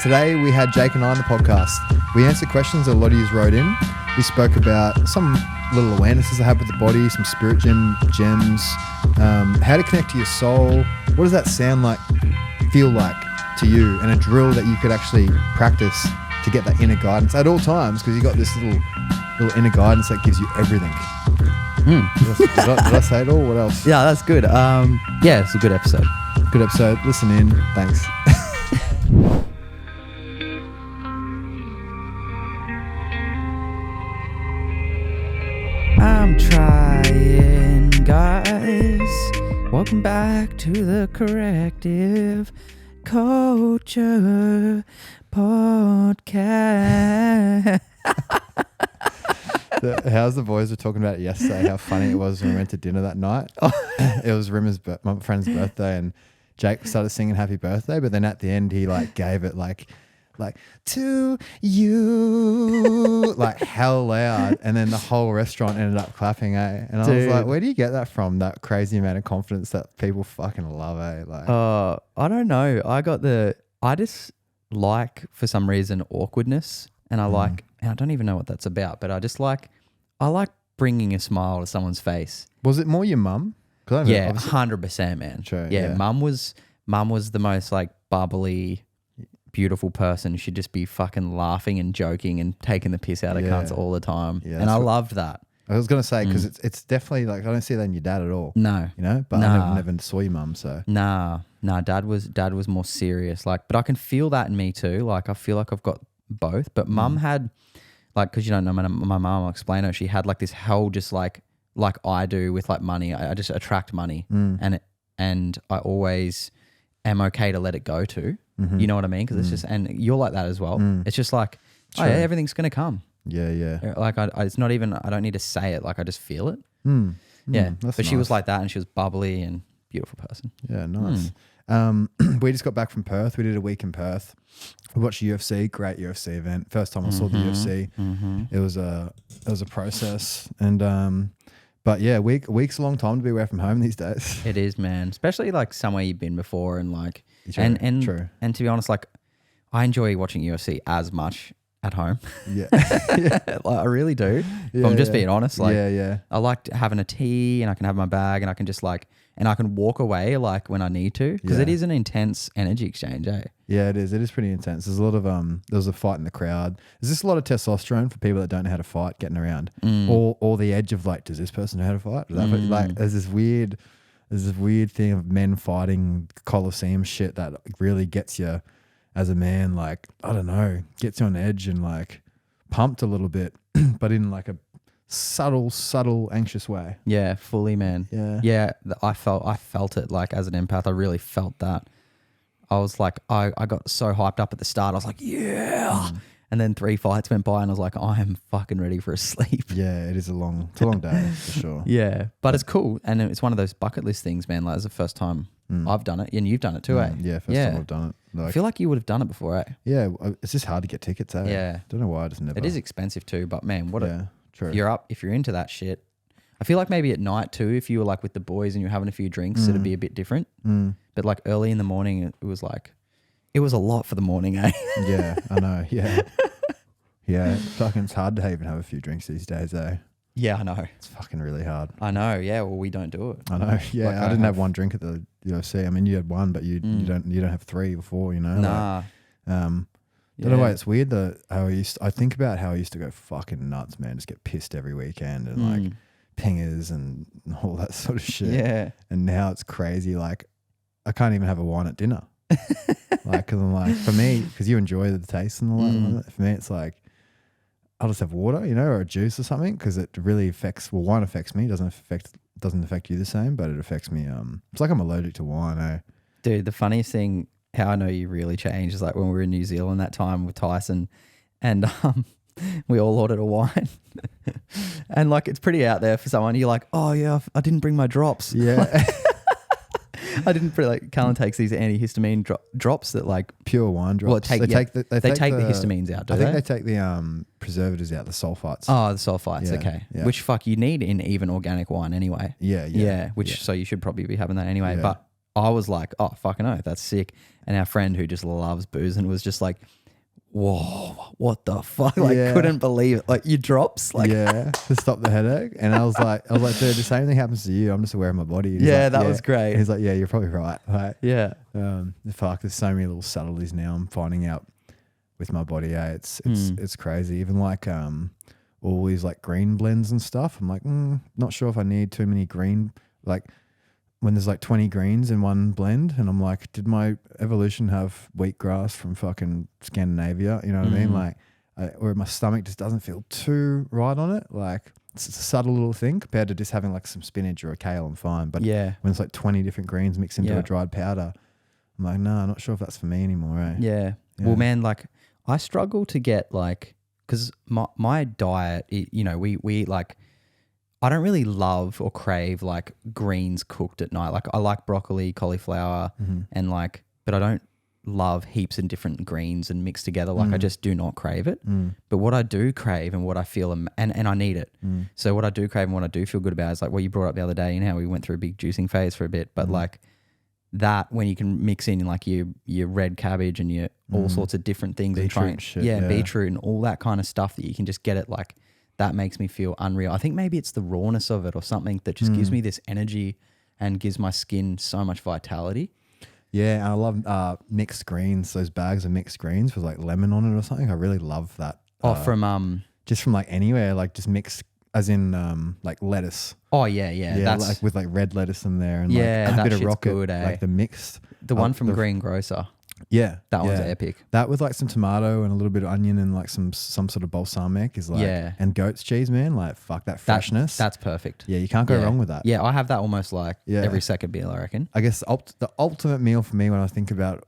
Today we had Jake and I on the podcast. We answered questions that a lot of you wrote in. We spoke about some little awarenesses I have with the body, some spirit gems, how to connect to your soul. What does that sound like, feel like to you? And a drill that you could actually practice to get that inner guidance at all times, because you got this little inner guidance that gives you everything. Did I say it all? What else? Yeah, that's good. Yeah, it's a good episode. Good episode. Listen in. Thanks. I'm trying, guys. Welcome back to the Corrective Culture Podcast. How's the boys were talking about it yesterday, how funny it was when we went to dinner that night. It was Rimmer's, my friend's birthday, and Jake started singing happy birthday, but then at the end he gave it like to you, like hell loud, and then the whole restaurant ended up clapping, eh? And I was like, where do you get that from, that crazy amount of confidence that people fucking love, eh? I don't know. I just like, for some reason, awkwardness, and and I don't even know what that's about, but I like bringing a smile to someone's face. Was it more your mum? Yeah, 100%, man. True, yeah. Mum was the most bubbly, beautiful person. She'd just be fucking laughing and joking and taking the piss out of cunts all the time. Yeah, and I loved that. I was going to say, because it's definitely I don't see that in your dad at all. No. You know? But I never saw your mum, so. Nah, dad was more serious. But I can feel that in me too. I feel like I've got both. But mum had, because you don't know my mum, I'll explain her. She had this whole just like I do with money. I just attract money. And I always am okay to let it go too. Mm-hmm. You know what I mean? Because it's just, and you're like that as well. It's just oh yeah, everything's going to come. Yeah, yeah. It's not even, I don't need to say it. I just feel it. Yeah. But nice. She was like that, and she was bubbly and beautiful person. Yeah, nice. We just got back from Perth. We did a week in Perth. We watched UFC, great UFC event. First time I saw the UFC. It was a process, and but yeah, week's a long time to be away from home these days. It is, man. Especially somewhere you've been before, and True. And to be honest, I enjoy watching UFC as much at home. Yeah. I really do. If I'm just being honest. I like having a tea, and I can have my bag, and I can just and I can walk away when I need to, because it is an intense energy exchange, eh? Yeah, it is. It is pretty intense. There's a lot of there was a fight in the crowd. Is this a lot of testosterone for people that don't know how to fight getting around? Or the edge of does this person know how to fight? There's this weird thing of men fighting Colosseum shit that really gets you as a man, I don't know, gets you on edge and pumped a little bit, but in a subtle, anxious way. Yeah, fully, man. Yeah. I felt it as an empath. I really felt that. I was I got so hyped up at the start. I was yeah. And then 3 fights went by, and I was I am fucking ready for a sleep. Yeah, it is a long day for sure. Yeah, but it's cool, and it's one of those bucket list things, man. It's the first time I've done it, and you've done it too, eh? Yeah, first time I've done it. I feel like you would have done it before, eh? Yeah, it's just hard to get tickets, eh? Yeah. Don't know why I just never. It is expensive too, but man, true. If you're into that shit. I feel maybe at night too, if you were with the boys and you're having a few drinks, it'd be a bit different. But early in the morning, it was it was a lot for the morning, eh? Yeah, I know. Yeah. Yeah, it's hard to even have a few drinks these days, eh? Yeah, I know. It's fucking really hard. I know. Yeah, well, we don't do it. I know. Yeah, I didn't have one drink at the UFC. I mean, you had one, but you don't have 3 before, you know. Nah. Don't know why it's weird that I think about how I used to go fucking nuts, man. Just get pissed every weekend and pingers and all that sort of shit. Yeah. And now it's crazy. I can't even have a wine at dinner. Because I'm for me, because you enjoy the taste and all that. For me, it's I'll just have water, you know, or a juice or something, because it really affects. Well, wine affects me. Doesn't affect you the same, but it affects me. It's I'm allergic to wine. Eh? Dude, the funniest thing, how I know you really changed, is when we were in New Zealand that time with Tyson, and we all ordered a wine, and it's pretty out there for someone. You're oh yeah, I didn't bring my drops. Yeah. I didn't put Callan takes these antihistamine drops that pure wine drops. Well, they take the histamines out. I think they take the preservatives out, the sulfites. Oh, the sulfites. Okay. Yeah. Which you need in even organic wine anyway. Yeah. So you should probably be having that anyway. Yeah. But I was like, oh, fucking oh, that's sick. And our friend who just loves booze and was just like, whoa, what the fuck? Like, couldn't believe it. Like, you drops. Like, to stop the headache. And I was like, dude, the same thing happens to you. I'm just aware of my body. That was great. And he's like, yeah, you're probably right. Like, yeah. there's so many little subtleties now I'm finding out with my body. It's crazy. Even like all these like green blends and stuff. I'm like, not sure if I need too many green, like when there's like 20 greens in one blend, and I'm like, did my evolution have wheatgrass from fucking Scandinavia? You know what I mean? Like, or my stomach just doesn't feel too right on it. Like, it's a subtle little thing compared to just having like some spinach or a kale, I'm fine. But when it's like 20 different greens mixed into a dried powder, I'm like, no, I'm not sure if that's for me anymore. Eh? Yeah. Well, man, like I struggle to get like, because my diet, we eat like, I don't really love or crave like greens cooked at night. Like I like broccoli, cauliflower, and like, but I don't love heaps of different greens and mixed together. Like I just do not crave it. But what I do crave and what I feel, and I need it. So what I do crave and what I do feel good about is like what you brought up the other day, and how we went through a big juicing phase for a bit. But like that, when you can mix in like your red cabbage and your all sorts of different things, beetroot and shit, beetroot and all that kind of stuff that you can just get it like. That makes me feel unreal. I think maybe it's the rawness of it or something that just gives me this energy and gives my skin so much vitality. Yeah, and I love mixed greens. Those bags of mixed greens with like lemon on it or something. I really love that. Just from like anywhere, like just mixed, as in like lettuce. Oh yeah. That's like with like red lettuce in there and like that a bit of rocket, good, eh? like the mixed. The one from Green Grocer. Yeah, that one's epic. That with like some tomato and a little bit of onion and like some sort of balsamic is like, and goat's cheese, man. Like fuck that freshness. That's perfect. Yeah, you can't go wrong with that. Yeah, I have that almost like every second meal, I reckon. I guess the ultimate meal for me when I think about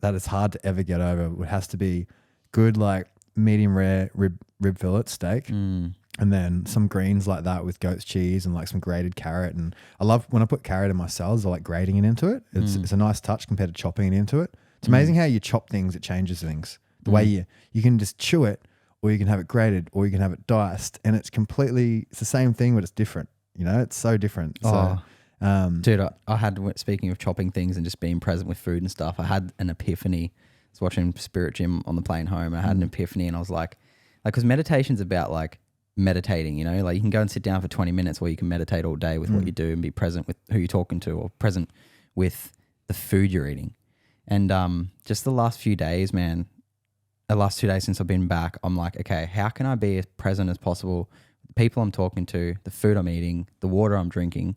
that, it's hard to ever get over. It has to be good like medium rare rib fillet steak. And then some greens like that with goat's cheese and like some grated carrot. And I love when I put carrot in my salads, I like grating it into it. It's a nice touch compared to chopping it into it. It's amazing how you chop things, it changes things. The way you can just chew it, or you can have it grated, or you can have it diced, and it's the same thing, but it's different. You know, it's so different. So, dude, I had, speaking of chopping things and just being present with food and stuff, I had an epiphany. I was watching Spirit Gym on the plane home. I had an epiphany, and I was like, because meditation's about like meditating, you know, like you can go and sit down for 20 minutes, or you can meditate all day with what you do and be present with who you're talking to, or present with the food you're eating. And just the last few days, man, the last 2 days since I've been back, I'm like, okay, how can I be as present as possible with the people I'm talking to, the food I'm eating, the water I'm drinking?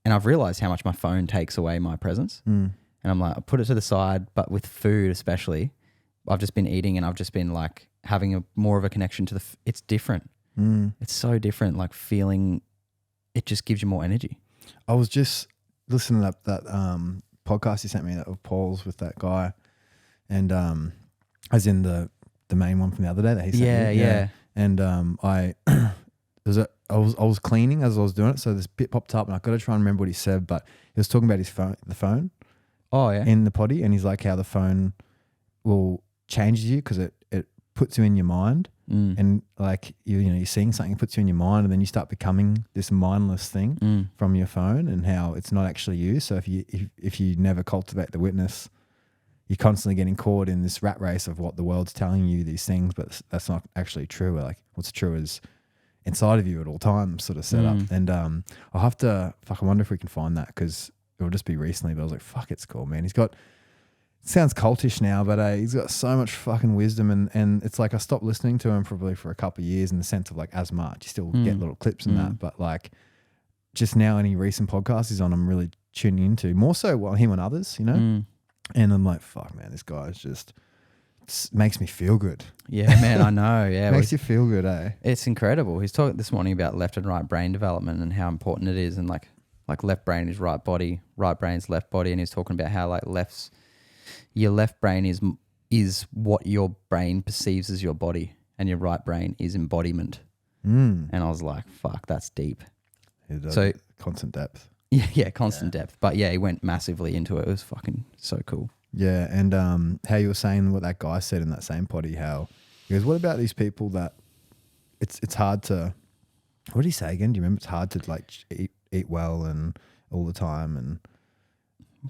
And I've realized how much my phone takes away my presence. And I'm like, I put it to the side, but with food especially, I've just been eating and I've just been like having more of a connection to it's different. It's so different, like feeling, it just gives you more energy. I was just listening to that podcast you sent me, that of Paul's with that guy, and as in the main one from the other day that he sent me. Yeah. And I was cleaning as I was doing it, so this bit popped up and I got to try and remember what he said, but he was talking about the phone. Oh yeah. In the potty, and he's like how the phone will change you because it puts you in your mind, and like you're seeing something, it puts you in your mind, and then you start becoming this mindless thing from your phone, and how it's not actually you. So if you never cultivate the witness, you're constantly getting caught in this rat race of what the world's telling you these things, but that's not actually true. Like what's true is inside of you at all times, sort of set up. And I'll have to I wonder if we can find that, because it'll just be recently, but I was like, fuck, it's cool, man. It sounds cultish now, but he's got so much fucking wisdom, and it's like I stopped listening to him probably for a couple of years in the sense of like as much. You still get little clips and that, but like just now any recent podcasts he's on, I'm really tuning into more so him and others, you know? And I'm like, fuck, man, this guy just makes me feel good. Yeah, man, I know. Yeah, makes you feel good, eh? It's incredible. He's talking this morning about left and right brain development and how important it is, and like left brain is right body, right brain's left body, and he's talking about how like your left brain is what your brain perceives as your body, and your right brain is embodiment. And I was like, fuck, that's deep. So constant depth. Yeah, constant depth. But yeah, he went massively into it. It was fucking so cool. Yeah, and how you were saying what that guy said in that same potty, how he goes, what about these people that it's hard to, what did he say again? Do you remember? It's hard to like eat well and all the time, and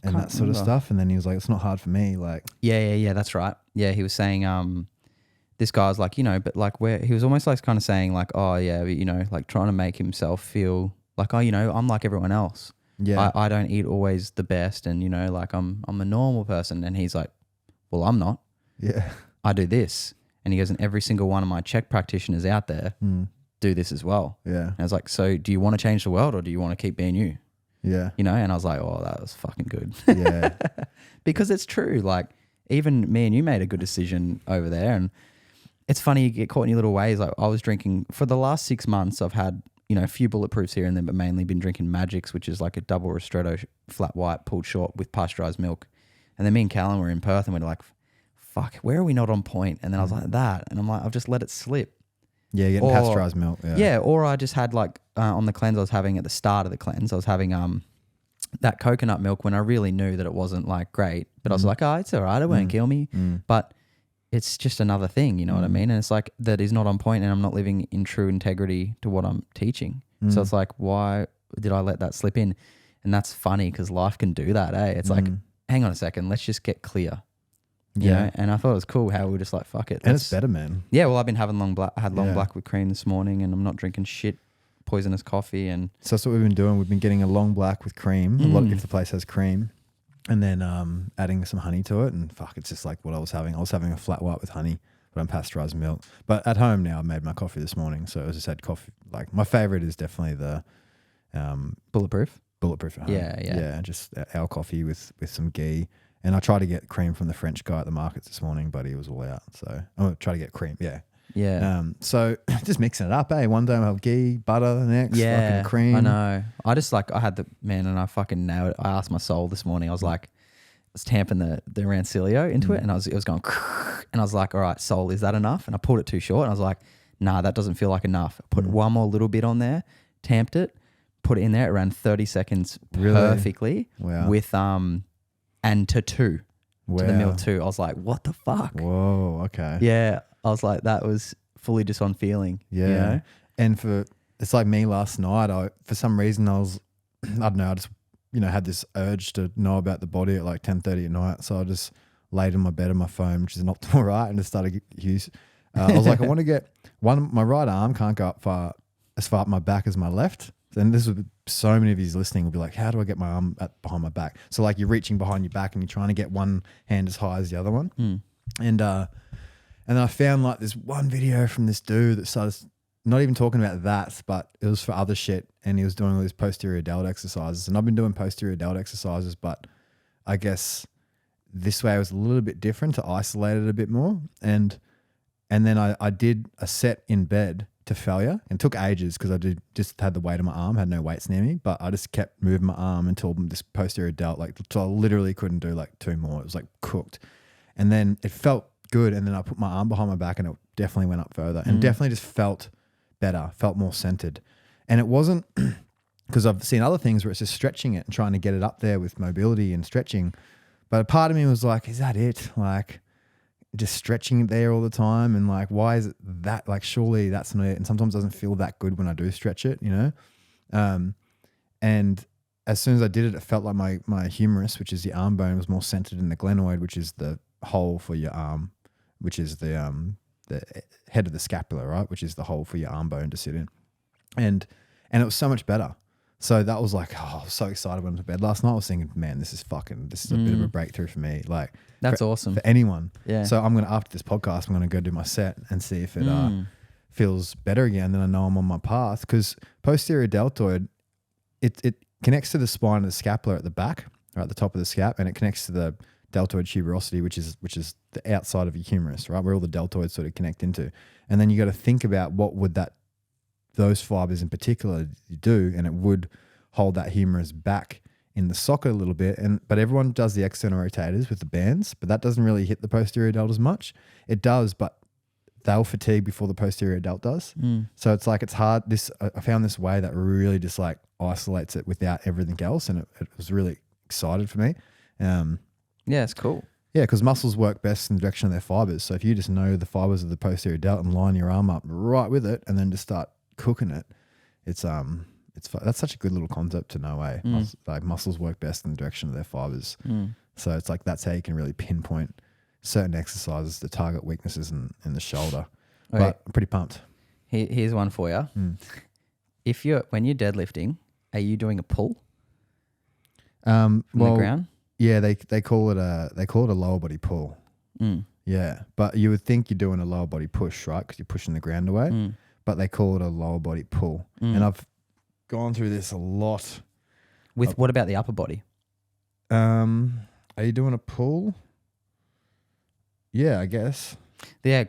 and that sort of stuff. And then he was like, it's not hard for me. Like, yeah. That's right. Yeah, he was saying, this guy's like, but like where he was almost like kind of saying like, oh yeah, but, like trying to make himself feel like, oh, I'm like everyone else. Yeah. I don't eat always the best, and like I'm a normal person. And he's like, well, I'm not. Yeah. I do this. And he goes, and every single one of my Czech practitioners out there do this as well. Yeah. And I was like, so do you want to change the world, or do you want to keep being you? Yeah. And I was like, oh, that was fucking good. Yeah. Because it's true. Like even me and you made a good decision over there. And it's funny, you get caught in your little ways. Like I was drinking for the last 6 months. I've had, a few bulletproofs here and there, but mainly been drinking Magics, which is like a double ristretto flat white pulled short with pasteurized milk. And then me and Callan were in Perth and we we're like, fuck, where are we not on point? And then I was like, that. And I'm like, I've just let it slip. Yeah, getting pasteurized milk. Yeah, or I just had like on the cleanse I was having at the start of the cleanse, I was having that coconut milk when I really knew that it wasn't like great. But I was like, oh, it's all right, it won't kill me. But it's just another thing, you know what I mean? And it's like that is not on point, and I'm not living in true integrity to what I'm teaching. So it's like, why did I let that slip in? And that's funny because life can do that, eh? It's like, hang on a second, let's just get clear. You know? And I thought it was cool how we were just like, fuck it. And it's better, man. Yeah, well, I've been having I had long black with cream this morning, and I'm not drinking shit poisonous coffee. And so that's what we've been doing. We've been getting a long black with cream, a lot if the place has cream, and then adding some honey to it. And fuck, it's just like what I was having. I was having a flat white with honey, but I'm pasteurized milk. But at home now, I made my coffee this morning. So I just had coffee. Like my favorite is definitely the bulletproof at home. Yeah. Just our coffee with some ghee. And I tried to get cream from the French guy at the markets this morning, but he was all out. So I'm going to try to get cream. Yeah. Yeah. So just mixing it up, eh? One day I'll have ghee, butter, the next fucking cream. I know. I just like, I had and I fucking nailed it. I asked my soul this morning, I was like, I was tamping the Rancilio into it, and it was going, and I was like, all right, soul, is that enough? And I pulled it too short, and I was like, nah, that doesn't feel like enough. I put one more little bit on there, tamped it, put it in there. It ran 30 seconds perfectly with, and to the milk too. I was like, what the fuck? Whoa, okay. Yeah. I was like, that was fully just on feeling. Yeah. And it's like me last night, for some reason I don't know, I just, had this urge to know about the body at like 10:30 at night. So I just laid in my bed on my phone, which is an optimal right, and just started I was like, I want to get my right arm can't go up as far up my back as my left. And this would so many of you listening will be like, how do I get my arm behind my back? So like you're reaching behind your back and you're trying to get one hand as high as the other one. And then I found like this one video from this dude that started not even talking about that, but it was for other shit. And he was doing all these posterior delt exercises. And I've been doing posterior delt exercises, but I guess this way was a little bit different to isolate it a bit more. And then I did a set in bed to failure, and it took ages because I just had the weight of my arm, had no weights near me, but I just kept moving my arm until this posterior delt, till I literally couldn't do like two more. It was like cooked. And then it felt good. And then I put my arm behind my back and it definitely went up further and definitely just felt better, felt more centered. And it wasn't because I've seen other things where it's just stretching it and trying to get it up there with mobility and stretching. But a part of me was like, is that it? Like, just stretching it there all the time, and like, why is it that? Like, surely that's not it. And sometimes it doesn't feel that good when I do stretch it, and as soon as I did it, it felt like my humerus, which is the arm bone, was more centered in the glenoid, which is the hole for your arm, which is the head of the scapula, right? Which is the hole for your arm bone to sit in, and it was so much better. So that was like, I was so excited when I went to bed last night. I was thinking, man, this is a bit of a breakthrough for me. Like, that's awesome for anyone. Yeah. So after this podcast, I'm going to go do my set and see if it feels better again. Then I know I'm on my path, because posterior deltoid, it connects to the spine of the scapula at the back, or at the top of the scap, and it connects to the deltoid tuberosity, which is the outside of your humerus, right? Where all the deltoids sort of connect into. And then you got to think about what would those fibers in particular do, and it would hold that humerus back in the socket a little bit. But everyone does the external rotators with the bands, but that doesn't really hit the posterior delt as much. It does, but they'll fatigue before the posterior delt does. So it's like, it's hard. I found this way that really just like isolates it without everything else, and it was really excited for me. Yeah, it's cool. Yeah, because muscles work best in the direction of their fibers. So if you just know the fibers of the posterior delt and line your arm up right with it, and then just start cooking it, it's that's such a good little concept to know. Like muscles work best in the direction of their fibers. So it's like that's how you can really pinpoint certain exercises to target weaknesses in the shoulder. Okay. But I'm pretty pumped. Here's one for you. When you're deadlifting, are you doing a pull from the ground? Yeah, they call it a lower body pull. Yeah, but you would think you're doing a lower body push, right? Because you're pushing the ground away. But they call it a lower body pull. And I've gone through this a lot. What about the upper body? Are you doing a pull? Yeah, I guess. Yeah,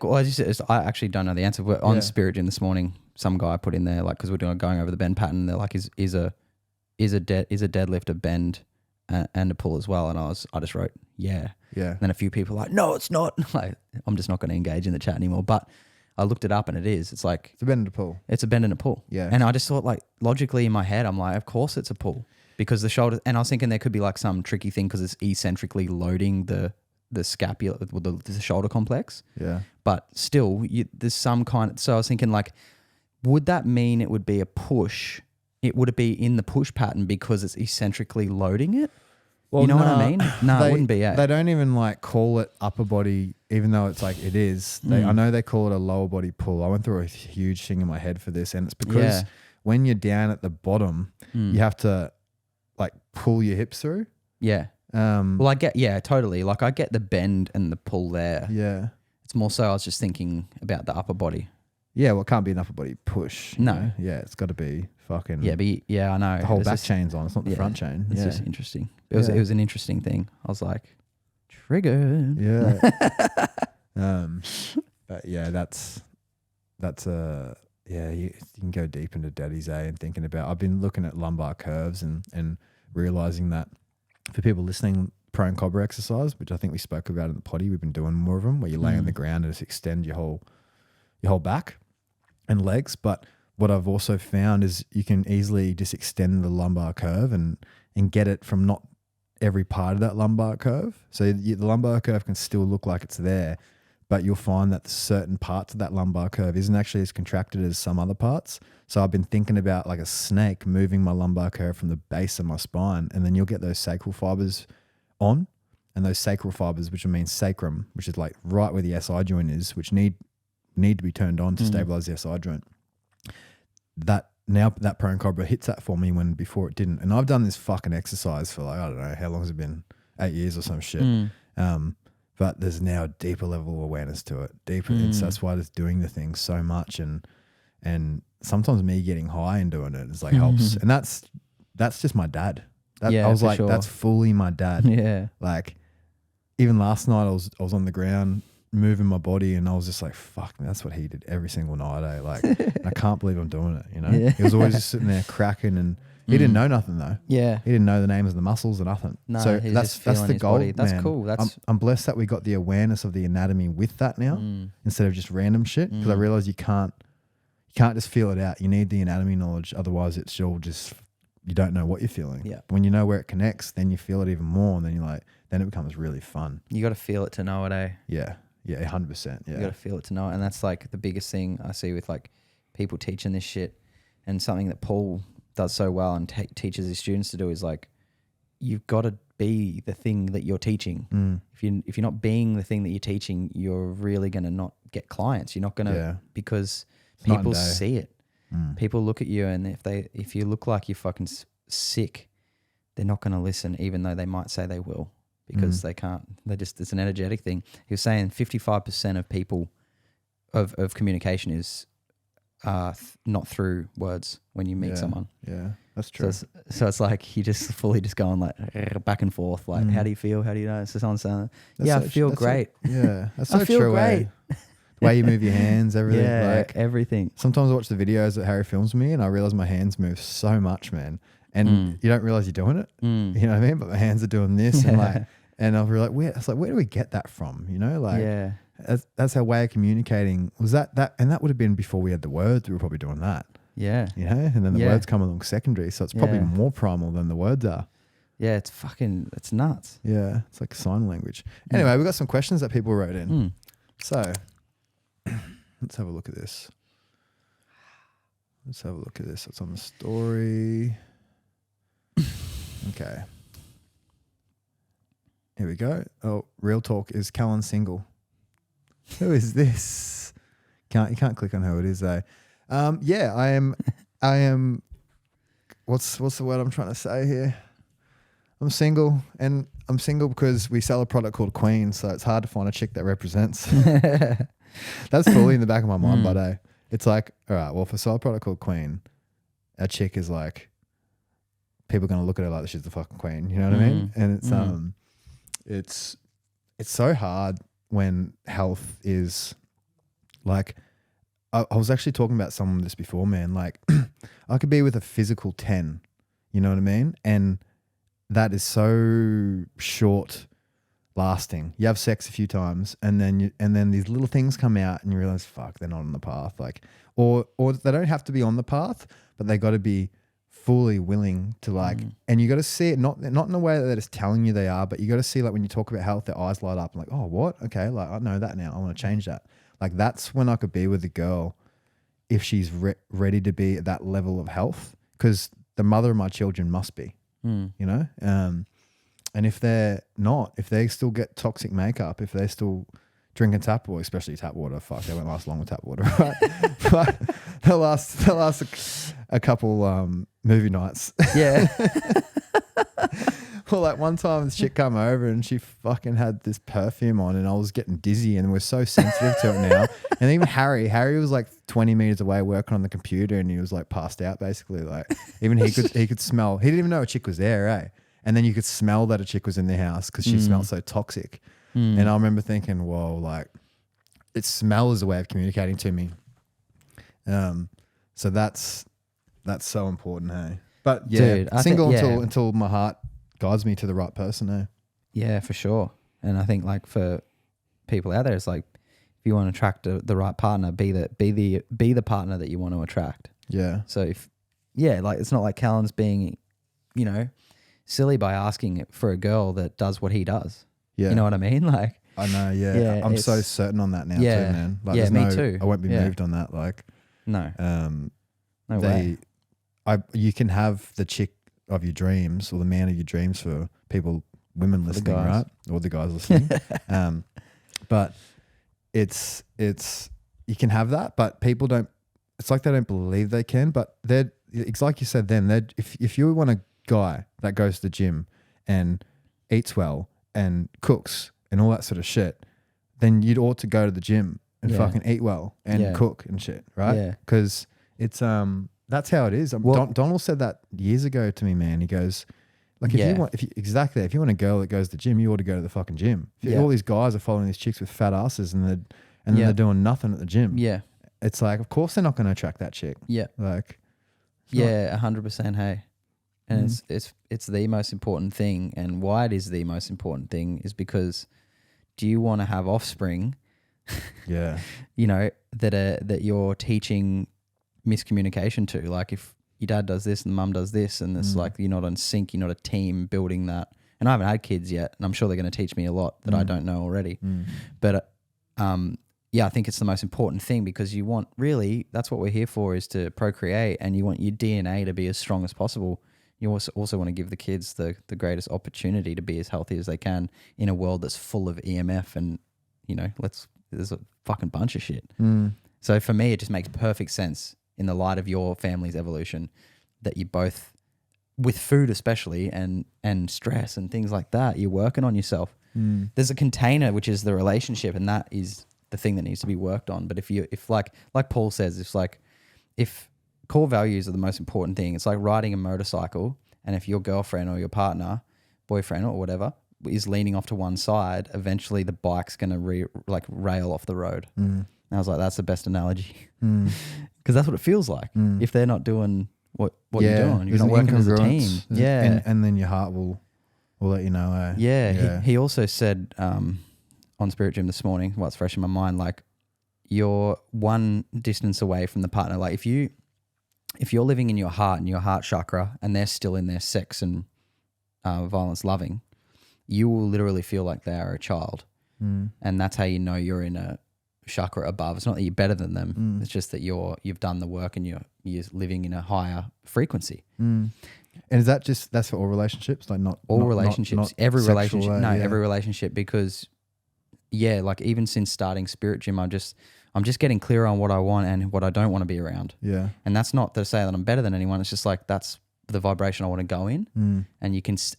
I actually don't know the answer. We're on Spirit Gym this morning. Some guy put in there, like, because we're going over the bend pattern. They're like, is a deadlift a bend and a pull as well? And I just wrote, yeah. And then a few people were like, no, it's not. Like, I'm just not going to engage in the chat anymore. But I looked it up and it is. It's like it's a bend and a pull. It's a bend and a pull. Yeah. And I just thought, like, logically in my head, I'm like, of course it's a pull because the shoulder. And I was thinking there could be like some tricky thing because it's eccentrically loading the scapula, the shoulder complex. Yeah. But still, there's some kind. So I was thinking, like, would that mean it would be a push? It would be in the push pattern because it's eccentrically loading it? Well, you know what I mean? No, it wouldn't be. Yeah. They don't even like call it upper body, even though it's like it is. I know they call it a lower body pull. I went through a huge thing in my head for this, and it's because when you're down at the bottom, you have to like pull your hips through. Yeah. Well, I get, totally. Like I get the bend and the pull there. Yeah. It's more so I was just thinking about the upper body. Yeah, well, it can't be an upper body push. No. Know? Yeah, it's got to be fucking. Yeah, I know. The whole back chain's on. It's not the front chain. It's just interesting. It was an interesting thing. I was like, triggered. Yeah. But yeah, that's you can go deep into Daddy's A and thinking about. I've been looking at lumbar curves and realizing that for people listening, prone cobra exercise, which I think we spoke about in the potty, we've been doing more of them where you lay on the ground and just extend your whole back and legs. But what I've also found is you can easily just extend the lumbar curve and get it from not every part of that lumbar curve. So the lumbar curve can still look like it's there, but you'll find that certain parts of that lumbar curve isn't actually as contracted as some other parts. So I've been thinking about like a snake moving my lumbar curve from the base of my spine, and then you'll get those sacral fibers on, and those sacral fibers, which means sacrum, which is like right where the SI joint is, which need to be turned on to stabilize the SI joint. That prone cobra hits that for me when before it didn't. And I've done this fucking exercise for like, I don't know, how long has it been? 8 years or some shit. But there's now a deeper level of awareness to it. And so that's why it's doing the thing so much. And sometimes me getting high and doing it is like helps. And that's just my dad. I was like, that's fully my dad. Yeah. Like even last night I was on the ground moving my body and I was just like, fuck, man, that's what he did every single night. Like, and I can't believe I'm doing it, you know? Yeah. He was always just sitting there cracking and he didn't know nothing though. Yeah. He didn't know the names of the muscles or nothing. No, so that's the goal, body. That's man. cool. I'm blessed that we got the awareness of the anatomy with that now instead of just random shit. Because I realized you can't just feel it out. You need the anatomy knowledge. Otherwise it's all just, you don't know what you're feeling. Yeah. When you know where it connects, then you feel it even more. And then you're like, then it becomes really fun. You got to feel it to know it, eh? Yeah. Yeah, 100%. Yeah. You got to feel it to know it. And that's like the biggest thing I see with like people teaching this shit, and something that Paul does so well and teaches his students to do is like, you've got to be the thing that you're teaching. If you're not being the thing that you're teaching, you're really going to not get clients. You're not going to, because people see it. People look at you, and if you look like you're fucking sick, they're not going to listen, even though they might say they will. Because they can't, it's an energetic thing. He was saying 55% of people of communication is not through words when you meet someone. Yeah, that's true. So it's like you just fully just going like back and forth. Like, how do you feel? How do you know? So someone saying, I feel great. That's so I feel true. great. The way you move your hands, everything. Yeah, like, everything. Sometimes I watch the videos that Harry films me and I realize my hands move so much, man. And you don't realize you're doing it. You know what I mean? But my hands are doing this and like, and I was like, where do we get that from? You know, like, that's our way of communicating. Was that, and that would have been before we had the words. We were probably doing that. Yeah. You know, and then the words come along secondary. So it's probably more primal than the words are. Yeah, it's nuts. Yeah, it's like sign language. Anyway, we've got some questions that people wrote in. So let's have a look at this. Let's have a look at this. It's on the story. Okay. Here we go. Oh, real talk. Is Callan single? Who is this? You can't click on who it is though. Yeah, I am. What's the word I'm trying to say here? I'm single, and I'm single because we sell a product called Queen, so it's hard to find a chick that represents. That's fully in the back of my mind, but it's like, all right, well, if I sell a product called Queen, a chick is like, people are going to look at her like she's the fucking queen. You know what I mean? And it's so hard when health is like, I was actually talking about some of this before, man. Like, I could be with a physical 10, you know what I mean? And that is so short lasting. You have sex a few times, and then these little things come out, and you realize, fuck, they're not on the path. Like, or they don't have to be on the path, but they got to be fully willing to like, and you got to see it not in a way that it's telling you they are, but you got to see, like, when you talk about health, their eyes light up and like, oh, what? Okay, like, I know that now. I want to change that. Like, that's when I could be with a girl if she's ready to be at that level of health, because the mother of my children must be, you know? And if they're not, if they still get toxic makeup, if they're still drinking tap water, especially tap water, fuck, they won't last long with tap water, right? But they'll last a couple movie nights. Yeah. Well, like one time this chick come over and she fucking had this perfume on, and I was getting dizzy, and we're so sensitive to it now. And even Harry was like 20 meters away working on the computer, and he was like passed out basically. Like, even he could smell. He didn't even know a chick was there, eh? And then you could smell that a chick was in the house because she smelled so toxic. And I remember thinking, whoa, like, it smell is a way of communicating to me. So that's so important, hey. But yeah, dude, single until my heart guides me to the right person, eh? Yeah, for sure. And I think, like, for people out there, it's like, if you want to attract the right partner, be the partner that you want to attract. Yeah. So like, it's not like Callan's being, you know, silly by asking for a girl that does what he does. Yeah. You know what I mean? Like, I know, yeah. I'm so certain on that now too, man. Like, yeah, me too. I won't be moved on that. Like, no. No way. You can have the chick of your dreams or the man of your dreams for women listening, right? Or the guys listening. But it's you can have that, but people don't. It's like they don't believe they can. But it's like you said. Then if you want a guy that goes to the gym and eats well and cooks and all that sort of shit, then you'd ought to go to the gym and fucking eat well and cook and shit, right? Yeah. Because it's that's how it is. Donald said that years ago to me, man. He goes, like, if you want a girl that goes to the gym, you ought to go to the fucking gym. All these guys are following these chicks with fat asses and then they're doing nothing at the gym. Yeah. It's like, of course they're not going to attract that chick. Yeah. Like, 100%. Hey. And it's the most important thing. And why it is the most important thing is because, do you want to have offspring? Yeah. You know, that you're teaching miscommunication to. Like, if your dad does this and mum does this, and it's like, you're not in sync, you're not a team building that. And I haven't had kids yet, and I'm sure they're going to teach me a lot that I don't know already. But I think it's the most important thing, because you want, really, that's what we're here for, is to procreate, and you want your DNA to be as strong as possible. You also want to give the kids the greatest opportunity to be as healthy as they can in a world that's full of EMF and, you know, there's a fucking bunch of shit. So for me, it just makes perfect sense in the light of your family's evolution that you both, with food especially and stress and things like that, you're working on yourself. There's a container, which is the relationship, and that is the thing that needs to be worked on. But if like Paul says, if core values are the most important thing, it's like riding a motorcycle, and if your girlfriend or your partner, boyfriend or whatever, is leaning off to one side, eventually the bike's going to rail off the road. And I was like, that's the best analogy. Because that's what it feels like. If they're not doing what you're doing, you're not working as a team. And then your heart will let you know. He also said on Spirit Gym this morning, what's fresh in my mind, like, you're one distance away from the partner. Like, if you're living in your heart and your heart chakra, and they're still in their sex and violence loving, you will literally feel like they are a child. And that's how you know you're in a chakra above. It's not that you're better than them. It's just that you've done the work and you're living in a higher frequency. And is that that's for all relationships? Like not all not, relationships, not every sexual, relationship. yeah. Every relationship, because like even since starting Spirit Gym, I'm just getting clearer on what I want and what I don't want to be around. Yeah. And that's not to say that I'm better than anyone. It's just like, that's the vibration I want to go in. And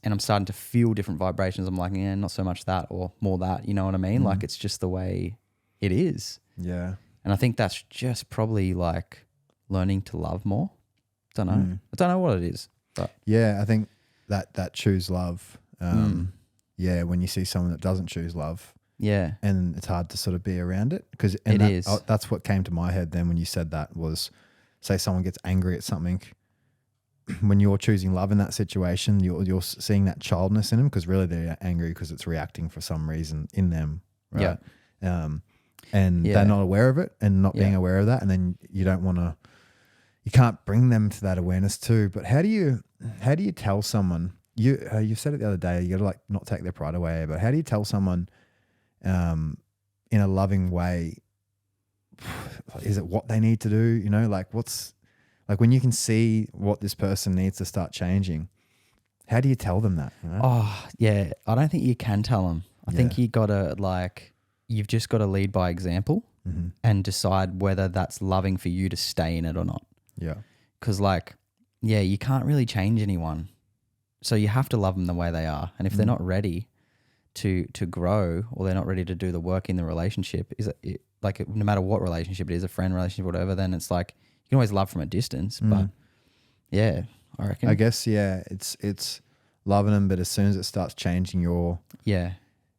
I'm starting to feel different vibrations. I'm like, yeah, not so much that or more that, you know what I mean? Like, it's just the way it is. Yeah. And I think that's just probably like learning to love more. Don't know. I don't know what it is. But yeah, I think that choose love. Yeah, when you see someone that doesn't choose love, yeah, and it's hard to sort of be around it because that's what came to my head then when you said that was, say someone gets angry at something. When you're choosing love in that situation, you're seeing that childness in them because really they're angry because it's reacting for some reason in them, right? Yeah. And they're not aware of it and not being aware of that, and then you can't bring them to that awareness too. But how do you tell someone? You said it the other day. You got to like not take their pride away. But how do you tell someone, in a loving way? Is it what they need to do? You know, like what's like when you can see what this person needs to start changing. How do you tell them that? You know? Oh yeah, I don't think you can tell them. I think you've just got to lead by example and decide whether that's loving for you to stay in it or not. Yeah. Because you can't really change anyone. So you have to love them the way they are. And if they're not ready to grow or they're not ready to do the work in the relationship, no matter what relationship it is, a friend relationship, whatever, then it's like you can always love from a distance. But yeah, I reckon. I guess, yeah, it's loving them, but as soon as it starts changing your... Yeah.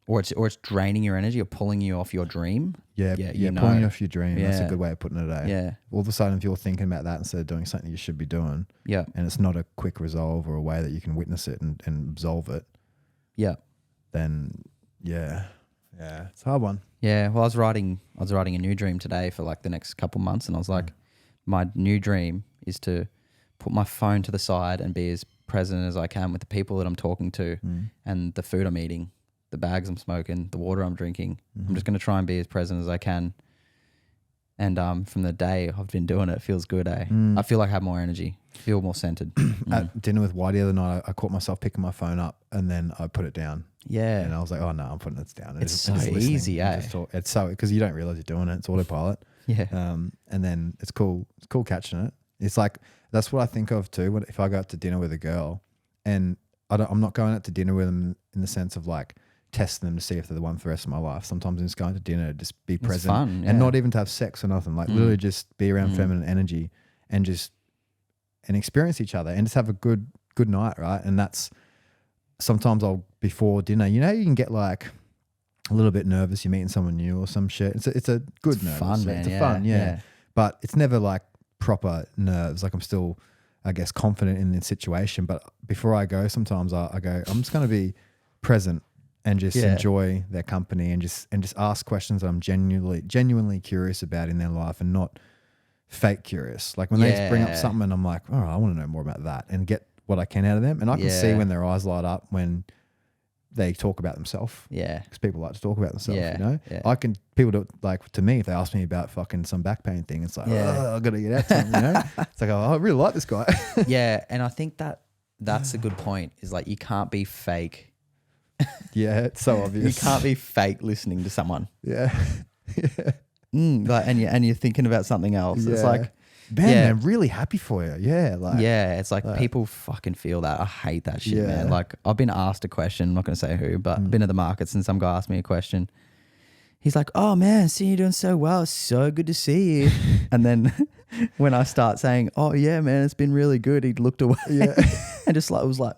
Or it's draining your energy or pulling you off your dream. Yeah, pulling you off your dream. Yeah. That's a good way of putting it, eh? Yeah. All of a sudden, if you're thinking about that instead of doing something you should be doing, yeah, and it's not a quick resolve or a way that you can witness it and absolve it, yeah, then yeah, it's a hard one. Yeah, well, I was writing a new dream today for like the next couple months, and I was like, my new dream is to put my phone to the side and be as present as I can with the people that I'm talking to and the food I'm eating, the bags I'm smoking, the water I'm drinking. I'm just going to try and be as present as I can. And from the day I've been doing it, it feels good, eh? I feel like I have more energy, feel more centered. At dinner with Whitey the other night, I caught myself picking my phone up and then I put it down. Yeah. And I was like, oh no, I'm putting this down. It's so easy, eh? It's so, because you don't realize you're doing it. It's autopilot. Yeah. And then it's cool. It's cool catching it. It's like, that's what I think of too. If I go out to dinner with a girl and I'm not going out to dinner with them in the sense of like testing them to see if they're the one for the rest of my life. Sometimes I'm just going to dinner to just be present fun, and not even to have sex or nothing. Like literally just be around feminine energy and experience each other and just have a good night, right? And that's sometimes before dinner, you know, you can get like a little bit nervous. You're meeting someone new or some shit. It's a good nervous. Fun, man. It's fun, yeah. But it's never like proper nerves. Like I'm still, I guess, confident in the situation. But before I go, sometimes I go, I'm just going to be present and just enjoy their company and just ask questions that I'm genuinely curious about in their life and not fake curious. Like when they just bring up something and I'm like, oh, I want to know more about that and get what I can out of them. And I can see when their eyes light up when they talk about themselves. Yeah. Because people like to talk about themselves, you know? Yeah. People do, like, to me, if they ask me about fucking some back pain thing, it's like, oh, I've got to get out to them, you know? It's like, oh, I really like this guy. Yeah. And I think that's a good point is like, you can't be fake. Yeah. It's so obvious. You can't be fake listening to someone. Yeah. Like, and you're thinking about something else. Yeah. It's like, man, I'm really happy for you. Yeah. Like, it's like people fucking feel that. I hate that shit, man. Like I've been asked a question, I'm not going to say who, but been at the markets and some guy asked me a question. He's like, oh man, see you doing so well. It's so good to see you. And then when I start saying, oh yeah, man, it's been really good, he looked away. Yeah. And just like, was like,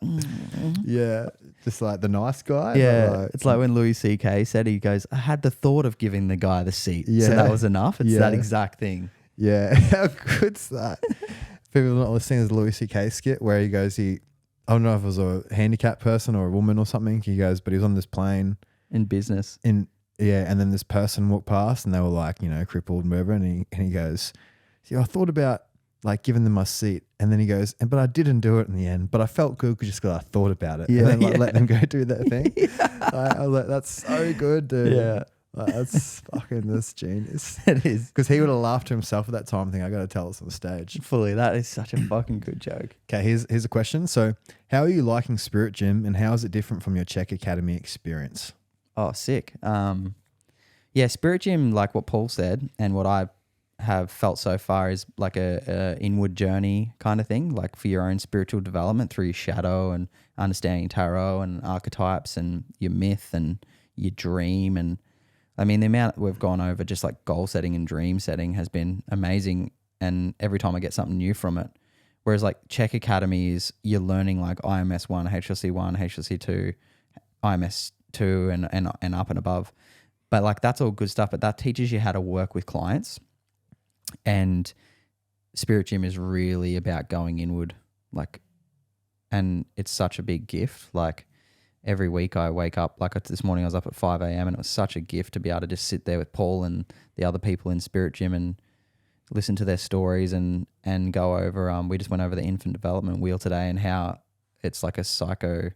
yeah. Just like the nice guy. Yeah. Like, it's like when Louis C.K. said, he goes, I had the thought of giving the guy the seat. Yeah. So that was enough. It's that exact thing. Yeah. How good's that? People are not listening to the Louis C.K. skit where he goes, I don't know if it was a handicapped person or a woman or something. He goes, but he was on this plane. In business. And then this person walked past and they were like, you know, crippled and whatever. And he goes, I thought about like giving them my seat. And then he goes, but I didn't do it in the end. But I felt good because I thought about it. Yeah, and then let them go do that thing. I was like, that's so good, dude. Yeah. That's genius. It is. Because he would have laughed to himself at that time, thinking, I got to tell this on the stage. Fully. That is such a fucking good joke. Okay, here's a question. So, how are you liking Spirit Gym, and how is it different from your Czech Academy experience? Oh, sick. Yeah, Spirit Gym, like what Paul said, and what I have felt so far is like a inward journey kind of thing, like for your own spiritual development through your shadow and understanding tarot and archetypes and your myth and your dream. And I mean, the amount we've gone over just like goal setting and dream setting has been amazing. And every time I get something new from it. Whereas like Czech Academy is you're learning like IMS 1, HLC 1, HLC 2, IMS 2 and up and above. But like that's all good stuff. But that teaches you how to work with clients. And Spirit Gym is really about going inward. Like, and it's such a big gift. Like every week I wake up, like this morning I was up at 5 a.m. and it was such a gift to be able to just sit there with Paul and the other people in Spirit Gym and listen to their stories and go over, we just went over the infant development wheel today and how it's like a psycho,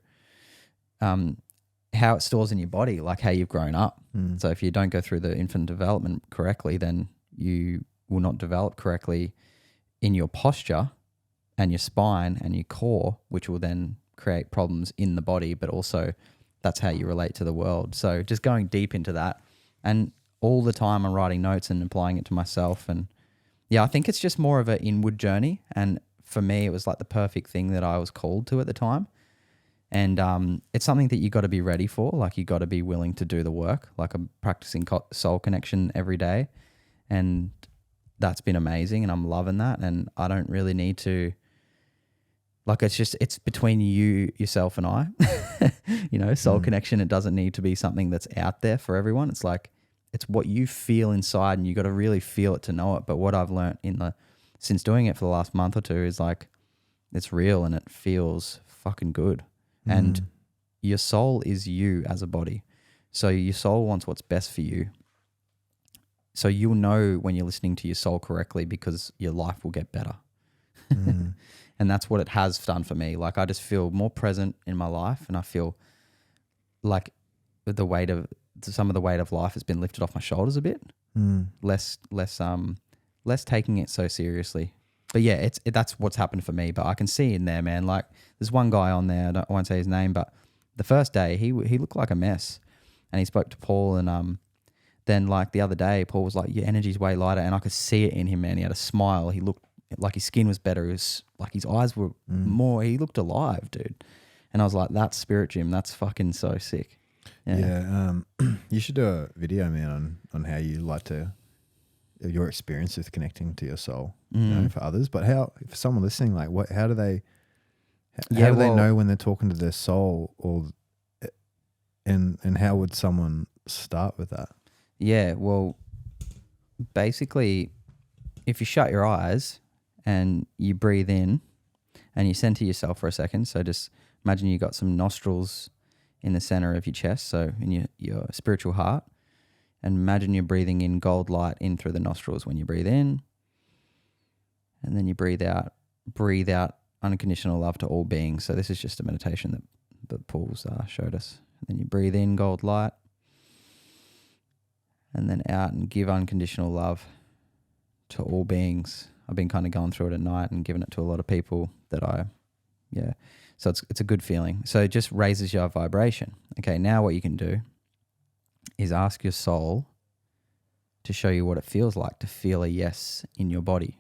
how it stores in your body, like how you've grown up. So if you don't go through the infant development correctly, then you will not develop correctly in your posture and your spine and your core, which will then create problems in the body, but also that's how you relate to the world. So just going deep into that, and all the time I'm writing notes and applying it to myself. And yeah, I think it's just more of an inward journey. And for me, it was like the perfect thing that I was called to at the time. And it's something that you got to be ready for. Like you got to be willing to do the work. Like I'm practicing soul connection every day, and that's been amazing. And I'm loving that. And I don't really need to, like, it's between yourself and I, soul connection. It doesn't need to be something that's out there for everyone. It's like, it's what you feel inside, and you got to really feel it to know it. But what I've learned since doing it for the last month or two is like, it's real and it feels fucking good. And your soul is you as a body. So your soul wants what's best for you. So you'll know when you're listening to your soul correctly, because your life will get better. And that's what it has done for me. Like I just feel more present in my life, and I feel like some of the weight of life has been lifted off my shoulders a bit. Less taking it so seriously. But yeah, that's what's happened for me. But I can see in there, man, like there's one guy on there, I won't say his name, but the first day he looked like a mess, and he spoke to Paul, and then like the other day, Paul was like, your energy's way lighter, and I could see it in him, man. He had a smile. He looked like his skin was better. It was like his eyes were more, he looked alive, dude. And I was like, that's Spirit Gym. That's fucking so sick. Yeah. You should do a video, man, on how you like to, your experience with connecting to your soul, for others. But how, for someone listening, like how do they know when they're talking to their soul, and how would someone start with that? Yeah, well, basically, if you shut your eyes and you breathe in and you center yourself for a second, so just imagine you got some nostrils in the center of your chest, so in your spiritual heart, and imagine you're breathing in gold light in through the nostrils when you breathe in, and then you breathe out unconditional love to all beings. So this is just a meditation that Paul's showed us. And then you breathe in gold light, and then out and give unconditional love to all beings. I've been kind of going through it at night and giving it to a lot of people so it's a good feeling. So it just raises your vibration. Okay, now what you can do is ask your soul to show you what it feels like to feel a yes in your body.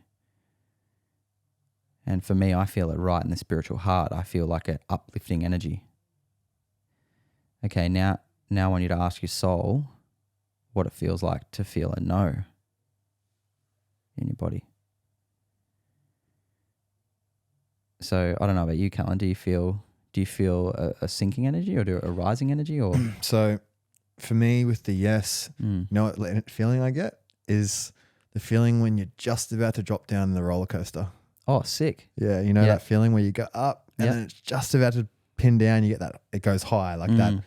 And for me, I feel it right in the spiritual heart. I feel like an uplifting energy. Okay, now I want you to ask your soul what it feels like to feel a no in your body. So I don't know about you, Callan. Do you feel a sinking energy, or a rising energy, or? So for me, with the yes, you know what feeling I get is the feeling when you're just about to drop down the roller coaster. Oh, sick. Yeah, that feeling where you go up and then it's just about to pin down. You get that, it goes high like that.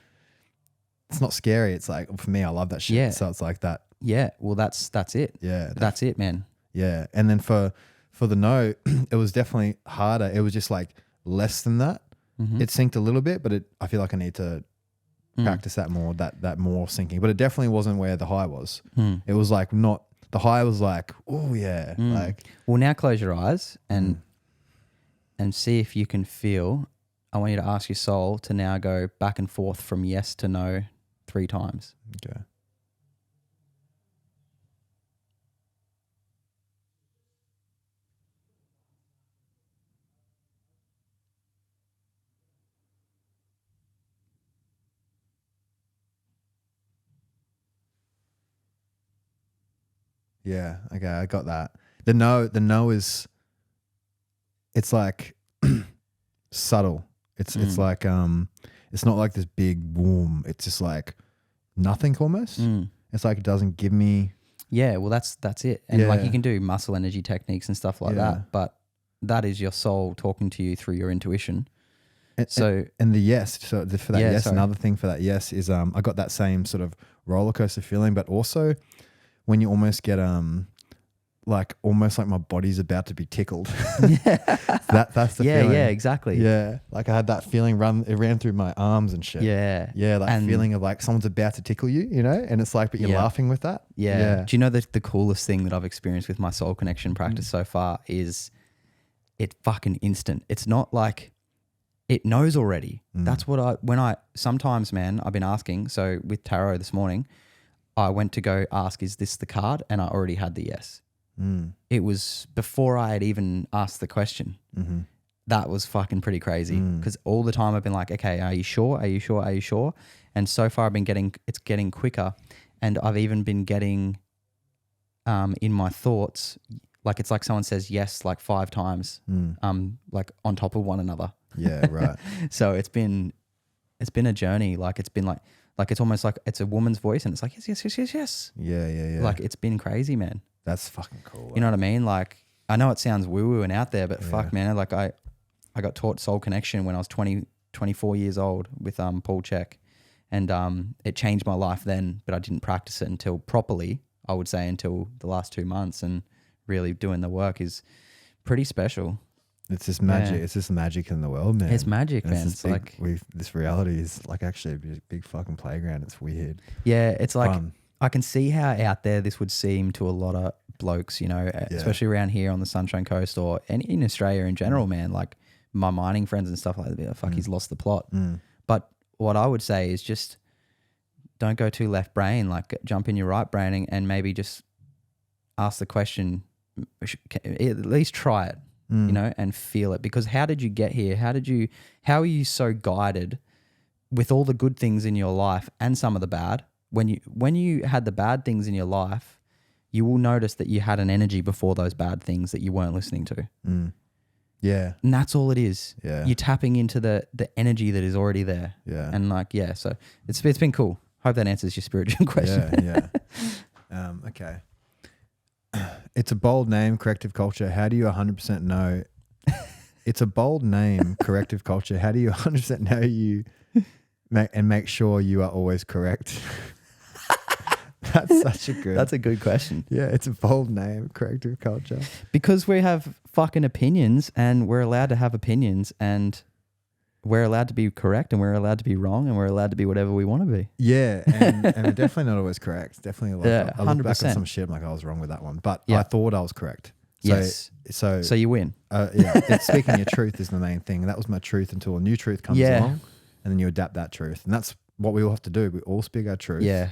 It's not scary. It's like, for me, I love that shit. Yeah. So it's like that. Yeah. Well, that's it. Yeah. That's it, man. Yeah. And then for the no, it was definitely harder. It was just like less than that. It synced a little bit, but I feel like I need to practice that more, that more sinking. But it definitely wasn't where the high was. It was like not, the high was like, oh yeah. Like, well, now close your eyes and see if you can feel. I want you to ask your soul to now go back and forth from yes to no 3 times. okay. Yeah. Okay. I got that. The no is, it's like subtle. It's like, it's not like this big boom. It's just like nothing almost. It's like it doesn't give me. Yeah. Well, that's it. And like you can do muscle energy techniques and stuff like that, but that is your soul talking to you through your intuition. And the yes, for that yes, another thing for that yes is I got that same sort of roller coaster feeling, but also when you almost get like almost like my body's about to be tickled. That's the feeling. Yeah, exactly. Yeah, like I had that feeling it ran through my arms and shit. Yeah, like feeling of like someone's about to tickle you, you know, and it's like, but you're laughing with that. Yeah. Do you know the coolest thing that I've experienced with my soul connection practice so far is it fucking instant. It's not like it knows already. That's what sometimes, man, I've been asking. So with tarot this morning, I went to go ask, is this the card? And I already had the yes. It was before I had even asked the question. That was fucking pretty crazy because all the time I've been like, okay, are you sure? Are you sure? Are you sure? And so far I've been it's getting quicker, and I've even been getting in my thoughts, like it's like someone says yes like 5 times, like on top of one another. Yeah, right. So it's been a journey. Like it's been like it's almost like it's a woman's voice and it's like yes. Yeah. Like it's been crazy, man. That's fucking cool. You know what I mean? Like I know it sounds woo-woo and out there, but fuck, man. Like I got taught soul connection when I was 24 years old with Paul Check, and it changed my life then, but I didn't practice it until properly, I would say, until the last 2 months, and really doing the work is pretty special. It's just magic. Yeah. It's just magic in the world, man. It's magic, man. It's like this reality is like actually a big fucking playground. It's weird. Yeah, it's like I can see how out there this would seem to a lot of blokes, you know, especially around here on the Sunshine Coast or in Australia in general, man. Like my mining friends and stuff like that, fuck, he's lost the plot. But what I would say is just don't go too left brain, like jump in your right brain and maybe just ask the question, at least try it, you know, and feel it. Because how did you get here? How are you so guided with all the good things in your life and some of the bad? When you had the bad things in your life, you will notice that you had an energy before those bad things that you weren't listening to. Yeah. And that's all it is. Yeah. You're tapping into the energy that is already there. Yeah. And like, yeah, so it's been cool. Hope that answers your spiritual question. Yeah. Okay. It's a bold name, Corrective Culture. How do you 100% know? It's a bold name, Corrective Culture. How do you 100% know you make sure you are always correct? That's a good question. Yeah, it's a bold name, Corrective Culture. Because we have fucking opinions and we're allowed to have opinions and we're allowed to be correct and we're allowed to be wrong and we're allowed to be whatever we want to be. Yeah, and we're definitely not always correct. Definitely a lot. Yeah, 100%. I look back on some shit, I'm like, I was wrong with that one. But I thought I was correct. So, yes. So you win. Speaking your truth is the main thing. That was my truth until a new truth comes along, and then you adapt that truth. And that's what we all have to do. We all speak our truth. Yeah.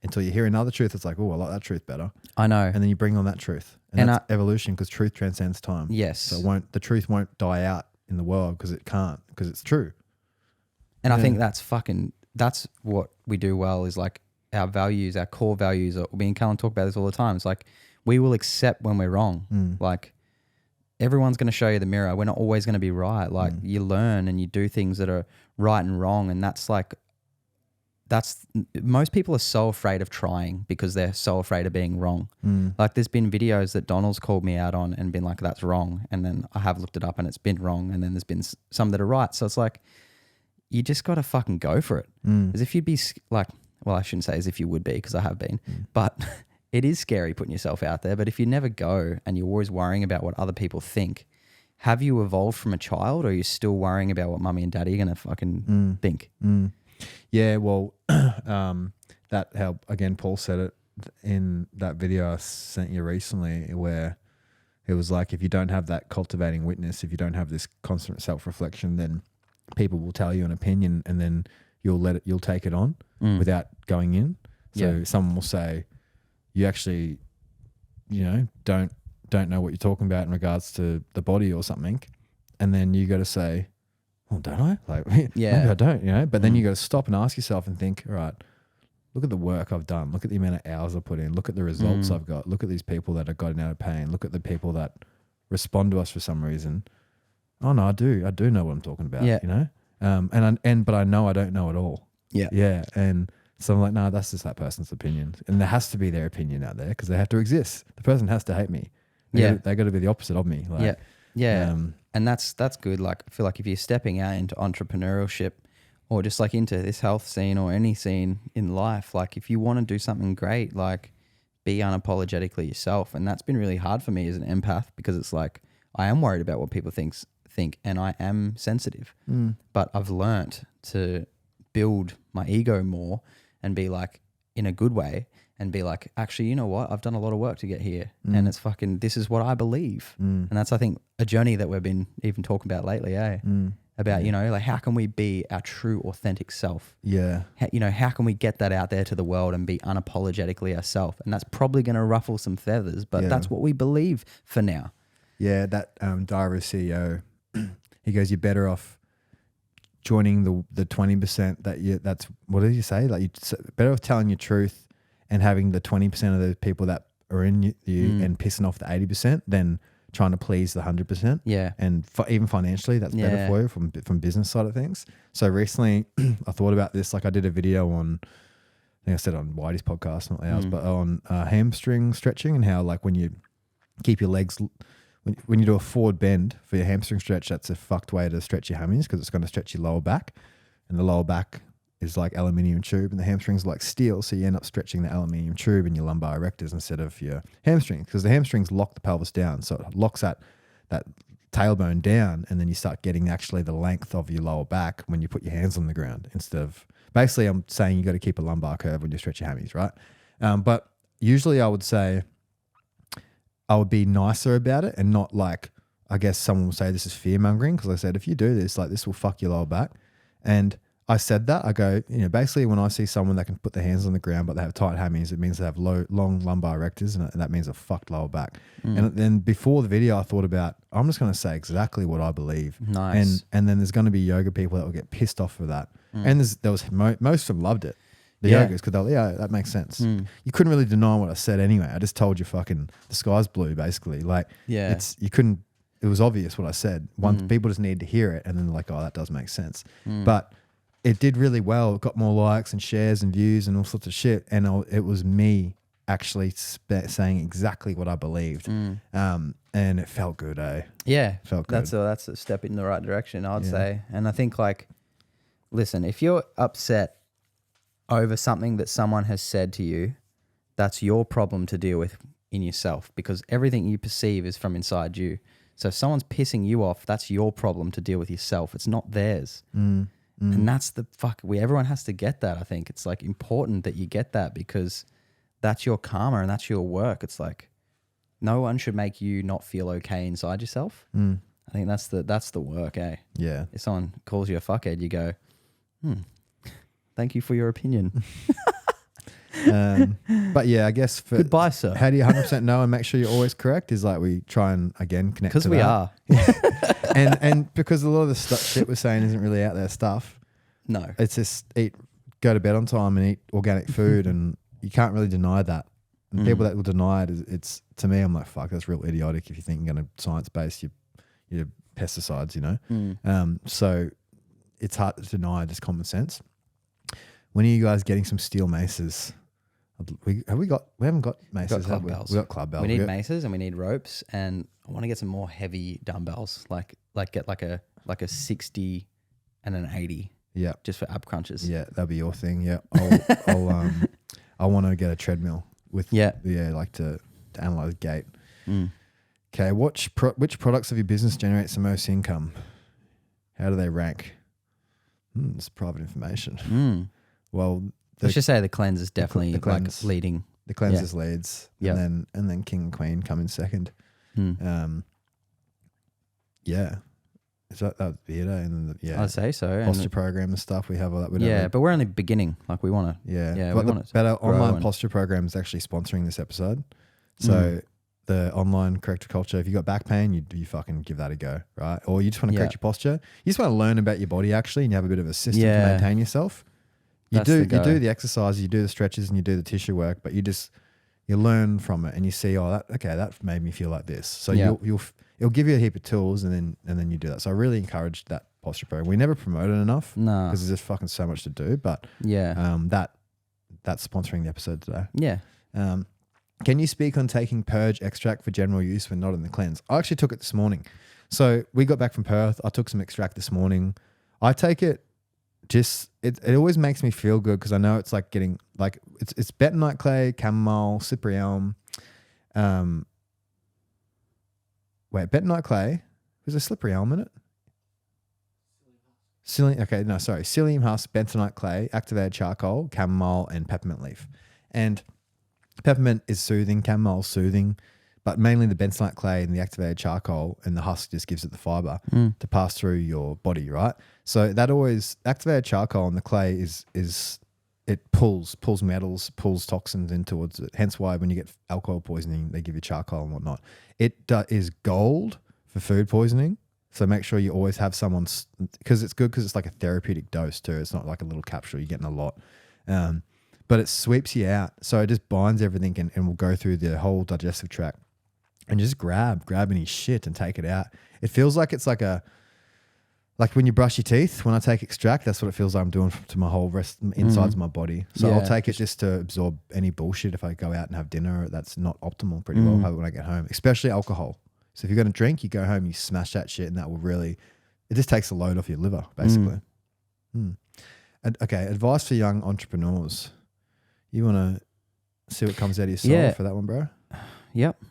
Until you hear another truth, it's like, oh, I like that truth better. I know. And then you bring on that truth. And that's evolution, because truth transcends time. Yes. So the truth won't die out in the world because it can't, because it's true. And I think that's what we do well, is like our values, our core values. Me and Callan talk about this all the time. It's like we will accept when we're wrong. Like everyone's going to show you the mirror. We're not always going to be right. Like you learn and you do things that are right and wrong. And most people are so afraid of trying because they're so afraid of being wrong. Like there's been videos that Donald's called me out on and been like, that's wrong. And then I have looked it up and it's been wrong. And then there's been some that are right. So it's like, you just got to fucking go for it. As if you'd be like, well, I shouldn't say as if you would be, because I have been, but it is scary putting yourself out there. But if you never go and you're always worrying about what other people think, have you evolved from a child, or are you still worrying about what mummy and daddy are going to fucking think? Yeah, well, that how again Paul said it in that video I sent you recently, where it was like, if you don't have that cultivating witness, if you don't have this constant self-reflection, then people will tell you an opinion, and then you'll take it on without going in. So someone will say, you actually, don't know what you're talking about in regards to the body or something, and then you got to say, well, don't I? Like, maybe I don't, But then you got to stop and ask yourself and think, all right, look at the work I've done. Look at the amount of hours I put in. Look at the results I've got. Look at these people that have gotten out of pain. Look at the people that respond to us for some reason. Oh no, I do know what I'm talking about. Yeah. But I know I don't know it all. Yeah. Yeah. And so I'm like, no, that's just that person's opinion. And there has to be their opinion out there because they have to exist. The person has to hate me. They got to be the opposite of me. Like, and that's good. Like, I feel like if you're stepping out into entrepreneurship or just like into this health scene or any scene in life, like if you want to do something great, like be unapologetically yourself. And that's been really hard for me as an empath, because it's like, I am worried about what people think, and I am sensitive, but I've learnt to build my ego more and be like, in a good way, and be like, actually, you know what? I've done a lot of work to get here, and it's fucking, this is what I believe. And that's, I think, a journey that we've been even talking about lately, about, like, how can we be our true, authentic self? Yeah. How can we get that out there to the world and be unapologetically ourselves? And that's probably going to ruffle some feathers, but that's what we believe for now. Yeah, that Diary CEO, he goes, you're better off joining the 20% that's, what did you say? Like, you're better off telling your truth and having the 20% of the people that are in you and pissing off the 80% than trying to please the 100%. Yeah. And even financially, that's better for you from business side of things. So recently I thought about this, like I did a video on, I think I said on Whitey's podcast, not ours, but on hamstring stretching, and how, like, when you keep your legs, when you do a forward bend for your hamstring stretch, that's a fucked way to stretch your hammies, because it's going to stretch your lower back, and the lower back is like aluminium tube and the hamstrings are like steel. So you end up stretching the aluminium tube in your lumbar erectors instead of your hamstrings, because the hamstrings lock the pelvis down. So it locks that tailbone down, and then you start getting actually the length of your lower back when you put your hands on the ground, instead of, basically I'm saying you got to keep a lumbar curve when you stretch your hammies, right? But usually I would say I would be nicer about it, and not like, I guess someone will say this is fear mongering, because I said, if you do this, like, this will fuck your lower back. And I said that, I go, basically when I see someone that can put their hands on the ground but they have tight hammies, it means they have long lumbar erectors, and that means a fucked lower back. And then before the video, I thought about, I'm just going to say exactly what I believe. Nice. And then there's going to be yoga people that will get pissed off for that. And most of them loved it. The yogas, because they're like, that makes sense. You couldn't really deny what I said anyway. I just told you fucking the sky's blue, basically. Like, it was obvious what I said. People just need to hear it, and then they're like, oh, that does make sense. But it did really well. It got more likes and shares and views and all sorts of shit. And it was me actually saying exactly what I believed. And it felt good, eh? Yeah. Felt good. That's a step in the right direction, I'd say. And I think, like, listen, if you're upset over something that someone has said to you, that's your problem to deal with in yourself, because everything you perceive is from inside you. So if someone's pissing you off, that's your problem to deal with yourself. It's not theirs. And that's everyone has to get that. I think it's like important that you get that, because that's your karma and that's your work. It's like, no one should make you not feel okay inside yourself. I think that's the work, eh? Yeah. If someone calls you a fuckhead, you go, thank you for your opinion. But yeah, I guess goodbye, sir. How do you 100% know and make sure you're always correct? Is like, we try and again connect to that. Because we are. and because a lot of the shit we're saying isn't really out there stuff. No. It's just go to bed on time and eat organic food, and you can't really deny that. And people that will deny it, it's to me, I'm like, fuck, that's real idiotic if you think you're going to science-base your pesticides, So it's hard to deny just common sense. When are you guys getting some steel maces? We haven't got maces. We got club bells. We got club bells. We need maces and we need ropes, and I want to get some more heavy dumbbells. Like get like a 60 and an 80. Yeah. Just for ab crunches. Yeah, that'll be your thing. Yeah. I want to get a treadmill with like to analyze gait. Okay, which products of your business generates the most income? How do they rank? It's private information. Well, let's just say the cleanse is definitely like leading. The cleanses leads, Yep. and then king and queen come in second. Yeah, is that would be it? And then I'd say so. posture program and stuff. We have all that. But we're only beginning. Like we want to. Yeah. But the better online posture program is actually sponsoring this episode. So the online corrective culture. If you got back pain, you fucking give that a go, right? Or you just want to correct your posture. You just want to learn about your body actually, and you have a bit of a system to maintain yourself. You do the exercises, you do the stretches, and you do the tissue work, but you learn from it, and you see, that made me feel like this. So it'll give you a heap of tools, and then you do that. So I really encourage that posture program. We never promote it enough, because there's just fucking so much to do. But that's sponsoring the episode today. Yeah. Can you speak on taking purge extract for general use when not in the cleanse? I actually took it this morning. So we got back from Perth. I took some extract this morning. I take it. It always makes me feel good because I know it's like getting like it's bentonite clay, chamomile, cypre elm. Bentonite clay. There's a slippery elm in it. Psyllium husk, bentonite clay, activated charcoal, chamomile, and peppermint leaf. And peppermint is soothing, chamomile soothing, but mainly the bentonite clay and the activated charcoal and the husk just gives it the fiber to pass through your body, right? So that always activated charcoal and the clay is it pulls metals, pulls toxins in towards it. Hence why when you get alcohol poisoning, they give you charcoal and whatnot. It is gold for food poisoning. So make sure you always have someone's, because it's good because it's like a therapeutic dose too. It's not like a little capsule. You're getting a lot. But it sweeps you out. So it just binds everything and will go through the whole digestive tract and just grab any shit and take it out. It feels like it's like when you brush your teeth, when I take extract, that's what it feels like I'm doing to my whole insides of my body. So I'll take it just to absorb any bullshit if I go out and have dinner. That's not optimal pretty well. I'll have it when I get home, especially alcohol. So if you're going to drink, you go home, you smash that shit and that will really, it just takes the load off your liver basically. Okay, advice for young entrepreneurs. You want to see what comes out of your soul for that one, bro? Yep.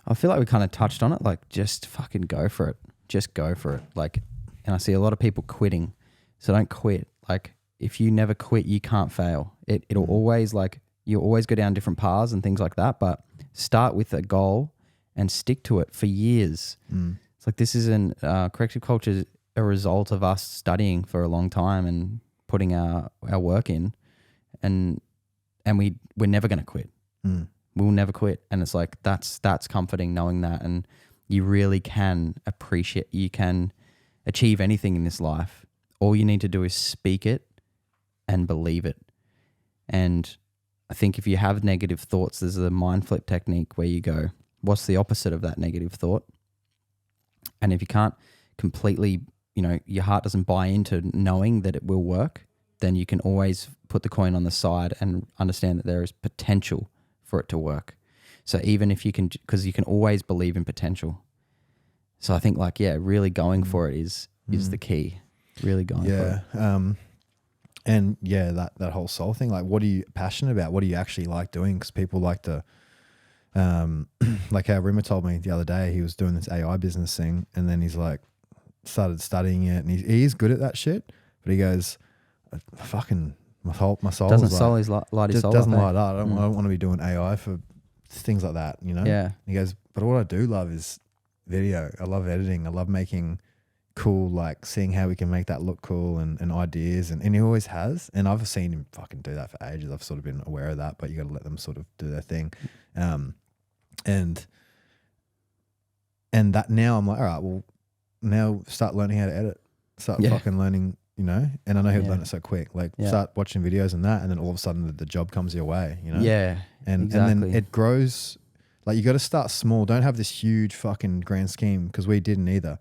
I feel like we kind of touched on it. Like, just fucking go for it. Just go for it. Like, and I see a lot of people quitting. So don't quit. Like, if you never quit, you can't fail. It'll always, like, you'll always go down different paths and things like that. But start with a goal and stick to it for years. It's like, this isn't corrective culture is a result of us studying for a long time and putting our work in. And we're never going to quit. We'll never quit. And it's like, that's comforting knowing that. And you really can you can achieve anything in this life. All you need to do is speak it and believe it. And I think if you have negative thoughts, there's a mind flip technique where you go, what's the opposite of that negative thought? And if you can't completely, your heart doesn't buy into knowing that it will work, then you can always put the coin on the side and understand that there is potential for it to work. So even if you can, because you can always believe in potential. So I think really going for it is the key. Really going for it. And that whole soul thing, like what are you passionate about? What do you actually like doing? Because people like to, like how Rimmer told me the other day, he was doing this AI business thing and then he's like, started studying it and he is good at that shit, but he goes, fucking my soul doesn't is soul is light his soul doesn't light up. I don't want to be doing AI for things like that, Yeah. He goes, but what I do love is video. I love editing. I love making cool, like seeing how we can make that look cool and ideas and he always has. And I've seen him fucking do that for ages. I've sort of been aware of that, but you got to let them sort of do their thing. And that now I'm like, all right, well, now start learning how to edit. Start fucking learning, and I know he'll learn it so quick. Like start watching videos and that, and then all of a sudden the job comes your way, Yeah, and then it grows. Like you got to start small. Don't have this huge fucking grand scheme because we didn't either.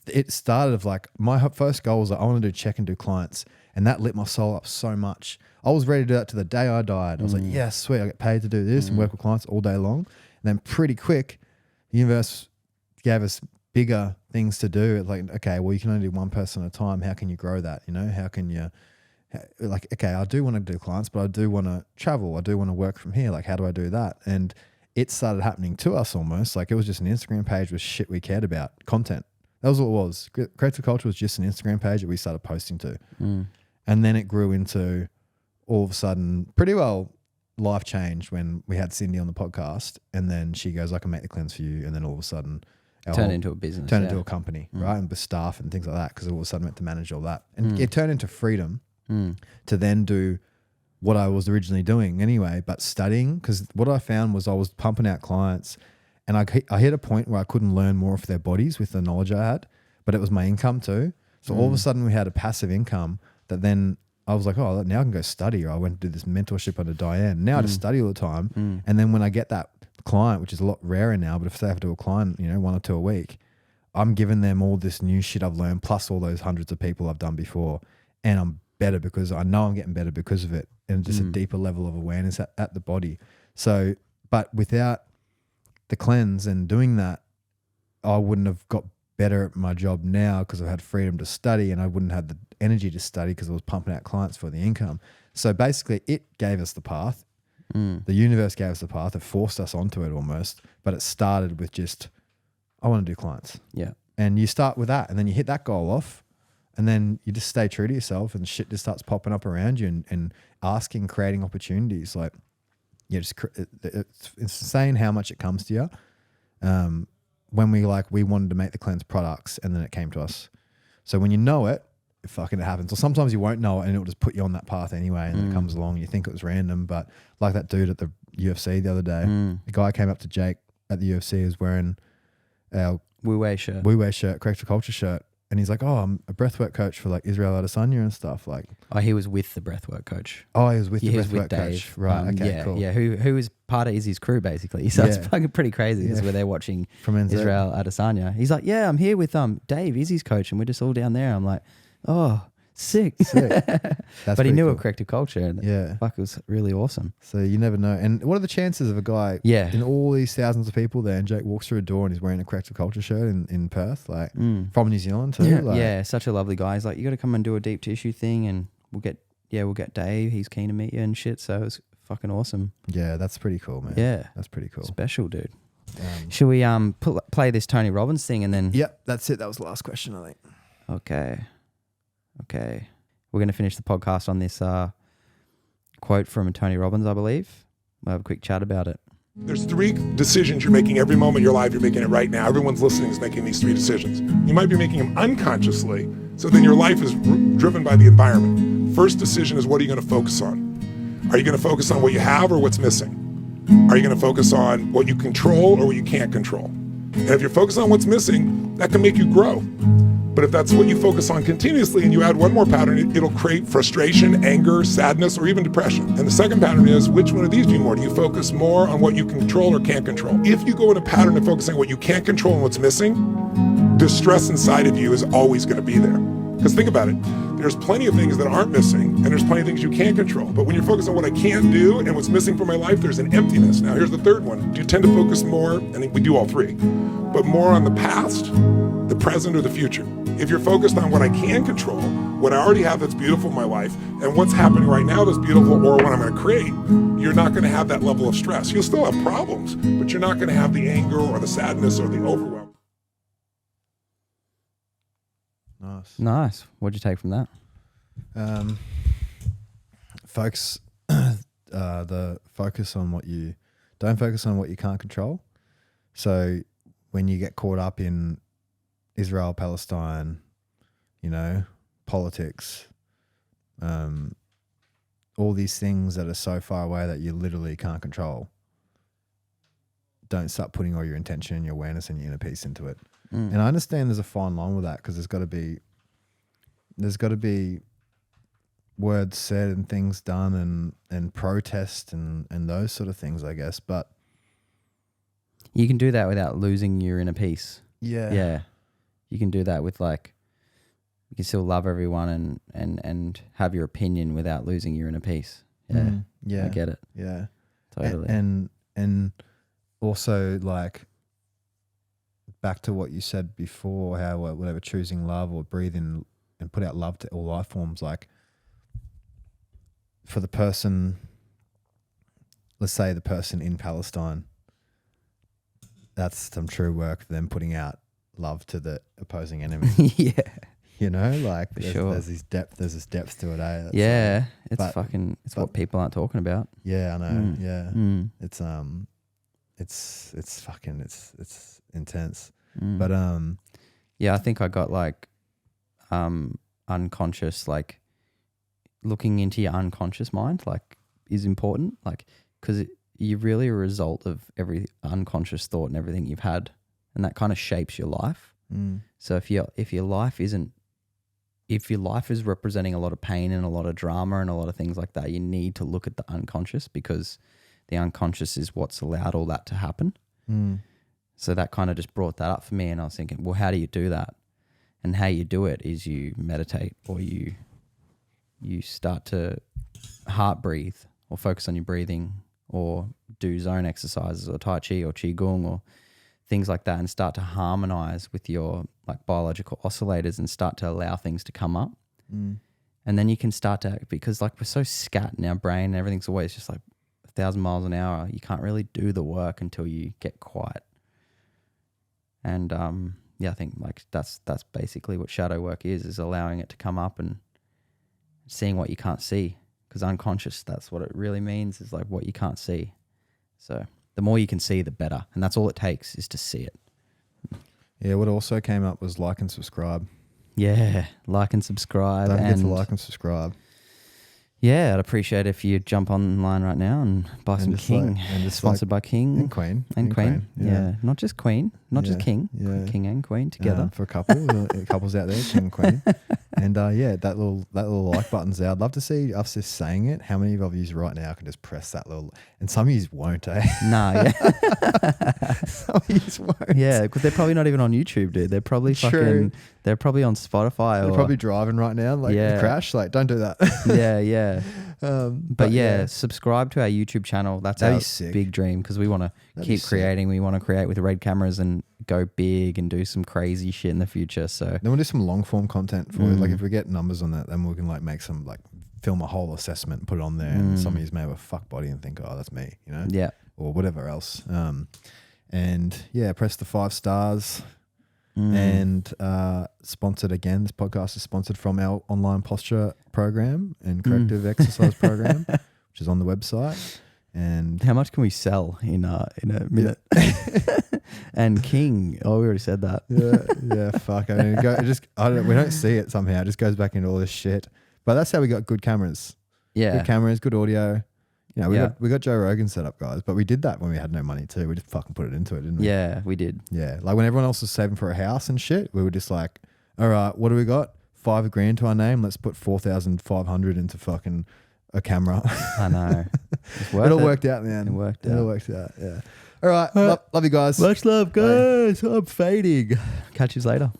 It started of like my first goal was like, I want to do check and do clients, and that lit my soul up so much. I was ready to do that to the day I died. I was like, yeah, sweet, I get paid to do this and work with clients all day long. And then pretty quick, the universe gave us bigger things to do. It's like, okay, well, you can only do one person at a time. How can you grow that? How can you, like, okay, I do want to do clients, but I do want to travel. I do want to work from here. Like, how do I do that? And it started happening to us almost. Like, it was just an Instagram page with shit we cared about, content. That was all it was. Corrective Culture was just an Instagram page that we started posting to. Mm. And then it grew into all of a sudden pretty well life changed when we had Cindy on the podcast, and then she goes, I can make the cleanse for you. And then all of a sudden Turned into a business. Turned into a company, right? And with staff and things like that, because all of a sudden I had to manage all that. And it turned into freedom to then do what I was originally doing anyway, but studying, because what I found was I was pumping out clients and I hit a point where I couldn't learn more of their bodies with the knowledge I had, but it was my income too. So all of a sudden we had a passive income that then I was like, oh, now I can go study, or I went to do this mentorship under Diane. Now I just study all the time. And then when I get that client, which is a lot rarer now, but if they have to do a client, 1 or 2 a week, I'm giving them all this new shit I've learned, plus all those hundreds of people I've done before. And I'm better because I know I'm getting better because of it, and just a deeper level of awareness at the body. So, but without the cleanse and doing that, I wouldn't have got better at my job now because I had freedom to study, and I wouldn't have the energy to study because I was pumping out clients for the income. So basically it gave us the path. The universe gave us the path. It forced us onto it almost, but it started with just, I want to do clients. Yeah. And you start with that, and then you hit that goal off, and then you just stay true to yourself, and shit just starts popping up around you and asking, creating opportunities. Like, yeah, it's insane how much it comes to you. When we wanted to make the cleanse products, and then it came to us. So when you know it, it happens. Or sometimes you won't know it, and it'll just put you on that path anyway, and then it comes along. You think it was random, but like that dude at the UFC the other day, the guy came up to Jake at the UFC, was wearing our Wu Wei shirt, Corrective Culture shirt, and he's like, "Oh, I'm a breathwork coach for Israel Adesanya and stuff." Like, oh, he was with the breathwork coach. Oh, he was with the breathwork Dave. coach, right? Okay, yeah, cool. Yeah, who is part of Izzy's crew basically. So it's fucking pretty crazy because where they're watching from NZ. Israel Adesanya. He's like, "Yeah, I'm here with Dave, Izzy's coach, and we're just all down there." I'm like, "Oh, sick." But he knew cool. of Corrective Culture, and fuck, it was really awesome. So you never know. And what are the chances of a guy in all these thousands of people there, and Jake walks through a door and he's wearing a Corrective Culture shirt in Perth, from New Zealand too? Yeah, such a lovely guy. He's like, you got to come and do a deep tissue thing, and we'll get Dave. He's keen to meet you and shit. So it was fucking awesome. Yeah, that's pretty cool, man. Yeah, that's pretty cool. Special, dude. Should we play this Tony Robbins thing and then? Yep, that's it. That was the last question, I think. Okay. We're going to finish the podcast on this quote from Tony Robbins, I believe. We'll have a quick chat about it. There's 3 decisions you're making every moment of your life. You're making it right now. Everyone's listening is making these 3 decisions. You might be making them unconsciously, so then your life is driven by the environment. First decision is, what are you going to focus on? Are you going to focus on what you have or what's missing? Are you going to focus on what you control or what you can't control? And if you're focused on what's missing, that can make you grow. But if that's what you focus on continuously and you add one more pattern, it'll create frustration, anger, sadness, or even depression. And the second pattern is, which one of these do you more? Do you focus more on what you control or can't control? If you go in a pattern of focusing on what you can't control and what's missing, the stress inside of you is always going to be there. Because think about it, there's plenty of things that aren't missing, and there's plenty of things you can't control. But when you're focused on what I can't do and what's missing from my life, there's an emptiness. Now here's the third one. Do you tend to focus more, and we do all 3, but more on the past, the present, or the future? If you're focused on what I can control, what I already have that's beautiful in my life, and what's happening right now that's beautiful, or what I'm going to create, you're not going to have that level of stress. You'll still have problems, but you're not going to have the anger or the sadness or the overwhelm. Nice. What'd you take from that? Focus on what you don't focus on what you can't control. So when you get caught up in Israel, Palestine, politics, all these things that are so far away that you literally can't control, don't start putting all your intention and your awareness and your inner peace into it. And I understand there's a fine line with that, because there's got to be words said and things done and protest and those sort of things, I guess. But you can do that without losing your inner peace. Yeah. You can do that with you can still love everyone and have your opinion without losing your inner peace. Yeah. Yeah. I get it. Yeah. Totally. And also, back to what you said before, how whatever, choosing love or breathe in and put out love to all life forms, for the person, let's say the person in Palestine, that's some true work for them, putting out love to the opposing enemy. Yeah. You know, like sure. there's this depth to it. That's Yeah. It's but what people aren't talking about. Yeah, I know. Yeah, it's intense. But yeah, I think I got like unconscious, like looking into your unconscious mind, like is important, like because you're really a result of every unconscious thought and everything you've had, and that kind of shapes your life. So if your life is representing a lot of pain and a lot of drama and a lot of things like that, you need to look at the unconscious, because the unconscious is what's allowed all that to happen. So that kind of just brought that up for me, and I was thinking, well, how do you do that? And how you do it is you meditate, or you start to heart breathe, or focus on your breathing, or do zone exercises, or Tai Chi, or Qigong, or things like that, and start to harmonize with your like biological oscillators and start to allow things to come up. And then you can start to, because like we're so scat in our brain and everything's always just like 1,000 miles an hour, you can't really do the work until you get quiet. And I think like that's basically what shadow work is allowing it to come up and seeing what you can't see, because unconscious, that's what it really means, is like what you can't see. So the more you can see, the better. And that's all it takes, is to see it. Yeah, what also came up was like and subscribe. Yeah, like and subscribe. Don't forget to like and subscribe. Yeah, I'd appreciate if you jump online right now and buy some King. Sponsored by King. And Queen. And Queen. Yeah. Not just Queen, not just King. Yeah. King and Queen together. For a couple, couples out there, King and Queen. And that little like button's there. I'd love to see us just saying it. How many of you right now can just press that little, and some of you won't, eh? Nah, yeah. Some of you won't. Yeah, because they're probably not even on YouTube, dude. They're probably they're probably on Spotify. They're probably driving right now, like crash. Like, don't do that. Yeah. But yeah, subscribe to our YouTube channel. That's our big dream, because we want to keep creating. We want to create with red cameras and go big and do some crazy shit in the future. So then we'll do some long form content for it. Like if we get numbers on that, then we can like make some like film a whole assessment and put it on there. And some of you may have a fuck body and think, oh, that's me, you know? Yeah. Or whatever else. And yeah, press the 5 stars. And sponsored again. This podcast is sponsored from our online posture program and corrective exercise program, which is on the website. And how much can we sell in a minute? And King, we already said that. Yeah. Fuck. I mean, we don't see it somehow. It just goes back into all this shit. But that's how we got good cameras. Yeah, good cameras, good audio. You know, we got Joe Rogan set up, guys, but we did that when we had no money too. We just fucking put it into it, didn't we? Yeah, we did. Yeah, like when everyone else was saving for a house and shit, we were just like, all right, what do we got? $5,000 to our name. Let's put 4,500 into fucking a camera. I know. It all worked out, man. It worked out. Yeah. All right, love you guys. Much love, guys. I'm fading. Catch you later.